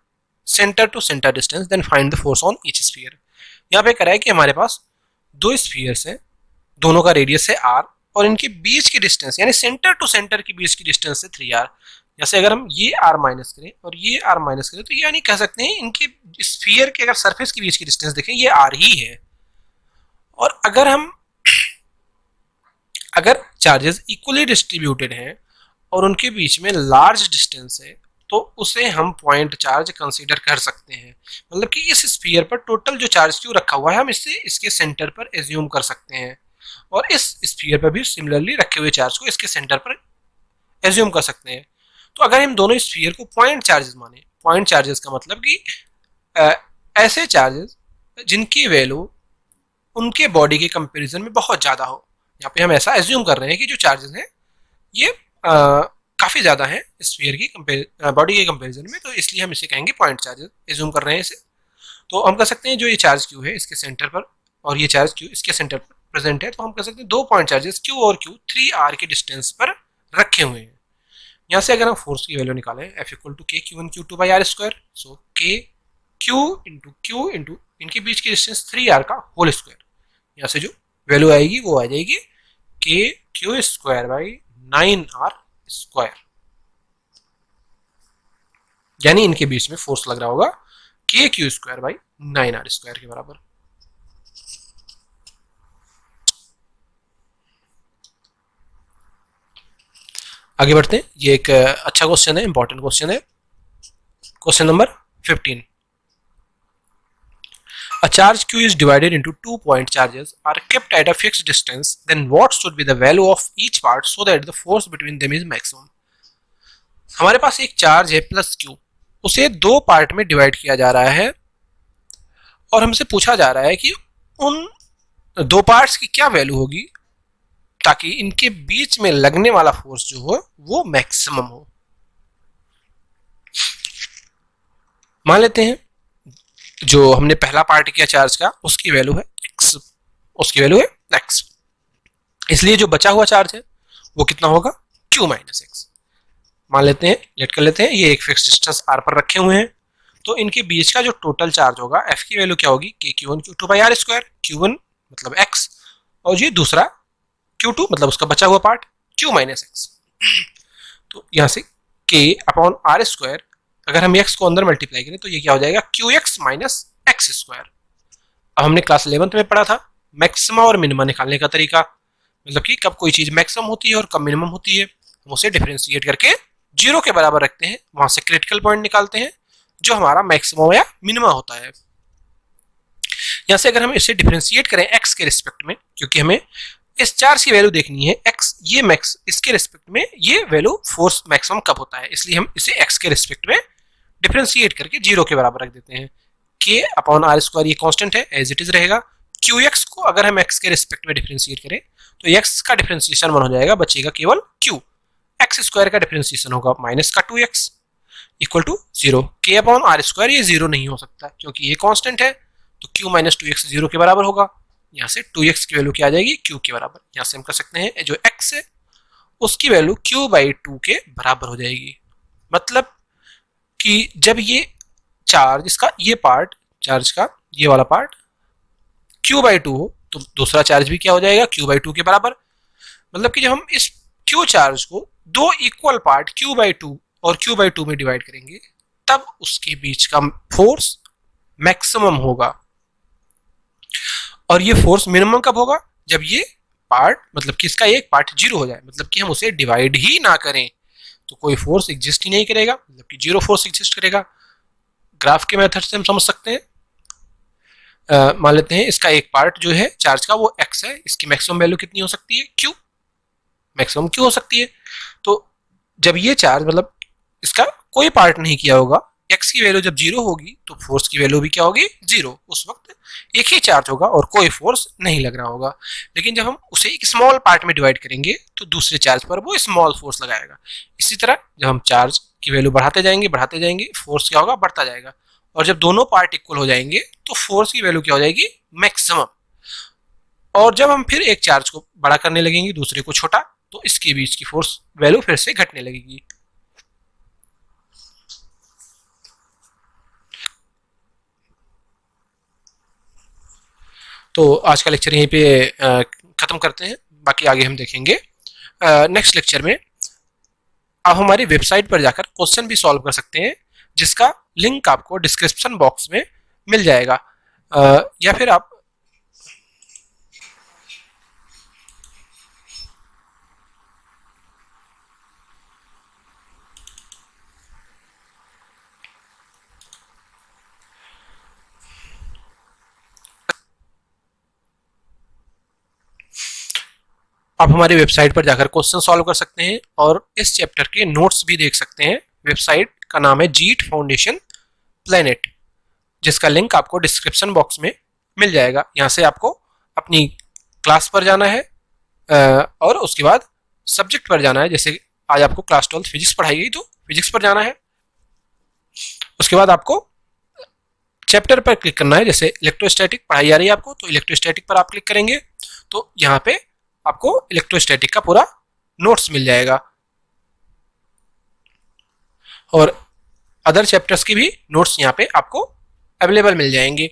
center to center distance, then find the force on each sphere। यहाँ पे कह रहा है कि हमारे पास दो स्फीयर्स हैं, दोनों का रेडियस है r और इनके बीच की डिस्टेंस यानी सेंटर टू सेंटर की बीच की डिस्टेंस है 3r। जैसे अगर हम ये r माइनस करें और ये r माइनस करें तो ये यानी कह सकते हैं इनके स्फीयर के अगर सरफेस के बीच की डिस्टेंस देखें ये r ही है। और अगर चार्जेस इक्वली डिस्ट्रीब्यूटेड हैं और उनके बीच में लार्ज डिस्टेंस है तो उसे हम पॉइंट चार्ज कंसीडर कर सकते हैं। मतलब कि इस स्फीयर पर टोटल जो चार्ज क्यू रखा हुआ है हम इससे इसके सेंटर पर एज्यूम कर सकते हैं, और इस स्फीयर पर भी सिमिलरली रखे हुए चार्ज को इसके सेंटर पर एज्यूम कर सकते हैं। तो अगर हम दोनों स्फीयर को पॉइंट चार्जेस माने, पॉइंट चार्जेस का मतलब कि ऐसे चार्जेस जिनकी वैल्यू उनके बॉडी के कंपेरिजन में बहुत ज़्यादा हो। यहाँ पे हम ऐसा एज्यूम कर रहे हैं कि जो चार्जेस हैं ये काफ़ी ज़्यादा हैं स्फीयर की बॉडी के कंपेरिजन में, तो इसलिए हम इसे कहेंगे पॉइंट चार्जेस, एज्यूम कर रहे हैं इसे। तो हम कह सकते हैं जो ये चार्ज क्यू है इसके सेंटर पर और ये चार्ज क्यू इसके सेंटर पर प्रेजेंट है, तो हम कह सकते हैं दो पॉइंट चार्जेस क्यू और क्यू 3r के डिस्टेंस पर रखे हुए हैं। यहाँ से अगर हम फोर्स की वैल्यू निकालें F = kq1q2/r², सो k q इंटू इनके बीच की डिस्टेंस 3r का होल स्क्वायर, यहाँ से जो वैल्यू आएगी वो आ जाएगी kq²/9r², यानी इनके बीच में फोर्स लग रहा होगा kq²/9r² के बराबर। आगे बढ़ते हैं, ये एक अच्छा क्वेश्चन है, इंपॉर्टेंट क्वेश्चन है। Question number 15। A charge q is divided into 2 point charges are kept at a fixed distance, then what should be the value of each part so that the force between them is maximum। हमारे पास एक charge है plus q, उसे दो part में divide किया जा रहा है और हमसे पूछा जा रहा है कि उन दो पार्ट्स की क्या वैल्यू होगी ताकि इनके बीच में लगने वाला फोर्स जो हो वो मैक्सिमम हो। मान लेते हैं जो हमने पहला पार्ट किया चार्ज का उसकी वैल्यू है x, उसकी वैल्यू है x, इसलिए जो बचा हुआ चार्ज है वो कितना होगा q - x। मान लेते हैं, लेट कर लेते हैं, ये एक फिक्स डिस्टेंस r पर रखे हुए हैं, तो इनके बीच का जो टोटल चार्ज होगा f की वैल्यू क्या होगी kq1q2/r², q1 मतलब x और ये दूसरा q2 मतलब उसका बचा हुआ पार्ट q - x। तो यहाँ से k/r², अगर हम x को अंदर मल्टीप्लाई करें तो ये क्या हो जाएगा qx - x²। अब हमने क्लास 11th में पढ़ा था मैक्सिमा और मिनिमा निकालने का तरीका, मतलब कि कब कोई चीज मैक्सिमम होती है और कब मिनिमम होती है। हम उसे डिफरेंशिएट करके 0 के बराबर रखते हैं, वहां से क्रिटिकल पॉइंट निकालते हैं जो हमारा मैक्सिमम या मिनिमम होता है। यहां से अगर हम इसे डिफरेंशिएट करें x के रिस्पेक्ट में, क्योंकि हमें इस चार्ज की वैल्यू देखनी है, x ये मैक्स इसके रिस्पेक्ट में ये वैल्यू फोर्स मैक्सिमम कब होता है, इसलिए हम इसे x के रिस्पेक्ट में डिफरेंशिएट करके 0 के बराबर रख देते हैं। k अपॉन आर स्क्वायर ये कांस्टेंट है, एज इट इज रहेगा। qx को अगर हम x के रिस्पेक्ट में डिफरेंशिएट करें तो x का डिफरेंशिएशन 1 हो जाएगा, बचेगा केवल q। x स्क्वायर का डिफरेंशिएशन होगा माइनस का 2x equal to 0। k upon R square ये 0 नहीं हो सकता क्योंकि ये कांस्टेंट है, तो q माइनस 2x 0 के बराबर होगा। यहाँ से 2x की वैल्यू क्या आ जाएगी, q के बराबर। यहाँ से हम कर सकते हैं जो x है उसकी वैल्यू q/2 के बराबर हो जाएगी। मतलब कि जब ये चार्ज इसका ये पार्ट, चार्ज का ये वाला पार्ट q/2 हो तो दूसरा चार्ज भी क्या हो जाएगा, q/2 के बराबर। मतलब कि जब हम इस q चार्ज को दो इक्वल पार्ट q/2 और q/2 में डिवाइड करेंगे तब उसके बीच का फोर्स मैक्सिमम होगा। और ये फोर्स मिनिमम कब होगा, जब ये पार्ट मतलब कि इसका एक पार्ट 0 हो जाए, मतलब कि हम उसे डिवाइड ही ना करें तो कोई फोर्स एग्जिस्ट ही नहीं करेगा, मतलब कि 0 फोर्स एग्जिस्ट करेगा। ग्राफ के मेथड से हम समझ सकते हैं। मान लेते हैं इसका एक पार्ट जो है चार्ज का वो x है, इसकी मैक्सिमम वैल्यू कितनी हो सकती है, q, मैक्सिमम q हो सकती है। तो जब ये चार्ज मतलब इसका कोई पार्ट नहीं किया होगा, x की वैल्यू जब 0 होगी तो फोर्स की वैल्यू भी क्या होगी, 0। उस वक्त एक ही चार्ज होगा और कोई फोर्स नहीं लग रहा होगा। लेकिन जब हम उसे एक स्मॉल पार्ट में डिवाइड करेंगे तो दूसरे चार्ज पर वो स्मॉल फोर्स लगाएगा। इसी तरह जब हम चार्ज की वैल्यू बढ़ाते जाएंगे फोर्स क्या होगा, बढ़ता जाएगा। और जब दोनों पार्ट इक्वल हो जाएंगे तो फोर्स की वैल्यू क्या हो जाएगी, मैक्सिमम। और जब हम फिर एक चार्ज को बड़ा करने लगेंगे दूसरे को छोटा, तो इसके बीच की फोर्स वैल्यू फिर से घटने लगेगी। तो आज का लेक्चर यहीं पे खत्म करते हैं, बाकी आगे हम देखेंगे नेक्स्ट लेक्चर में। आप हमारी वेबसाइट पर जाकर क्वेश्चन भी सॉल्व कर सकते हैं जिसका लिंक आपको डिस्क्रिप्शन बॉक्स में मिल जाएगा, या फिर आप हमारी वेबसाइट पर जाकर क्वेश्चन सॉल्व कर सकते हैं और इस चैप्टर के नोट्स भी देख सकते हैं। वेबसाइट का नाम है जीट फाउंडेशन प्लेनेट, जिसका लिंक आपको डिस्क्रिप्शन बॉक्स में मिल जाएगा। यहाँ से आपको अपनी क्लास पर जाना है और उसके बाद सब्जेक्ट पर जाना है। जैसे आज आपको क्लास 12 फिजिक्स पढ़ाई गई तो फिजिक्स पर जाना है। उसके बाद आपको चैप्टर पर क्लिक करना है। जैसे इलेक्ट्रोस्टैटिक पढ़ाई जा रही है आपको तो इलेक्ट्रोस्टैटिक पर आप क्लिक करेंगे तो यहाँ पे आपको इलेक्ट्रोस्टैटिक का पूरा नोट्स मिल जाएगा और अदर चैप्टर्स की भी नोट्स यहाँ पे आपको अवेलेबल मिल जाएंगे।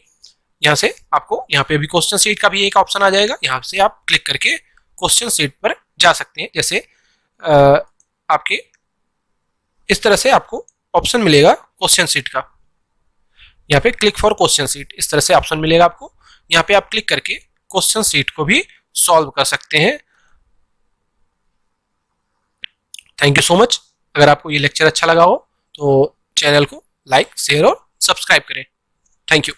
यहाँ से आपको यहाँ पे भी क्वेश्चन सीट का भी एक ऑप्शन आ जाएगा, यहाँ से आप क्लिक करके क्वेश्चन सीट पर जा सकते हैं। जैसे आपके इस तरह से आपको ऑप्शन मिलेगा क्वेश्चन सीट का, यहाँ पे क्लिक फॉर क्वेश्चन सीट इस तरह से ऑप्शन मिलेगा आपको। यहाँ पे आप क्लिक करके क्वेश्चन सीट को भी सॉल्व कर सकते हैं। Thank you so much. अगर आपको ये लेक्चर अच्छा लगा हो तो चैनल को लाइक, शेयर और सब्सक्राइब करें। Thank you.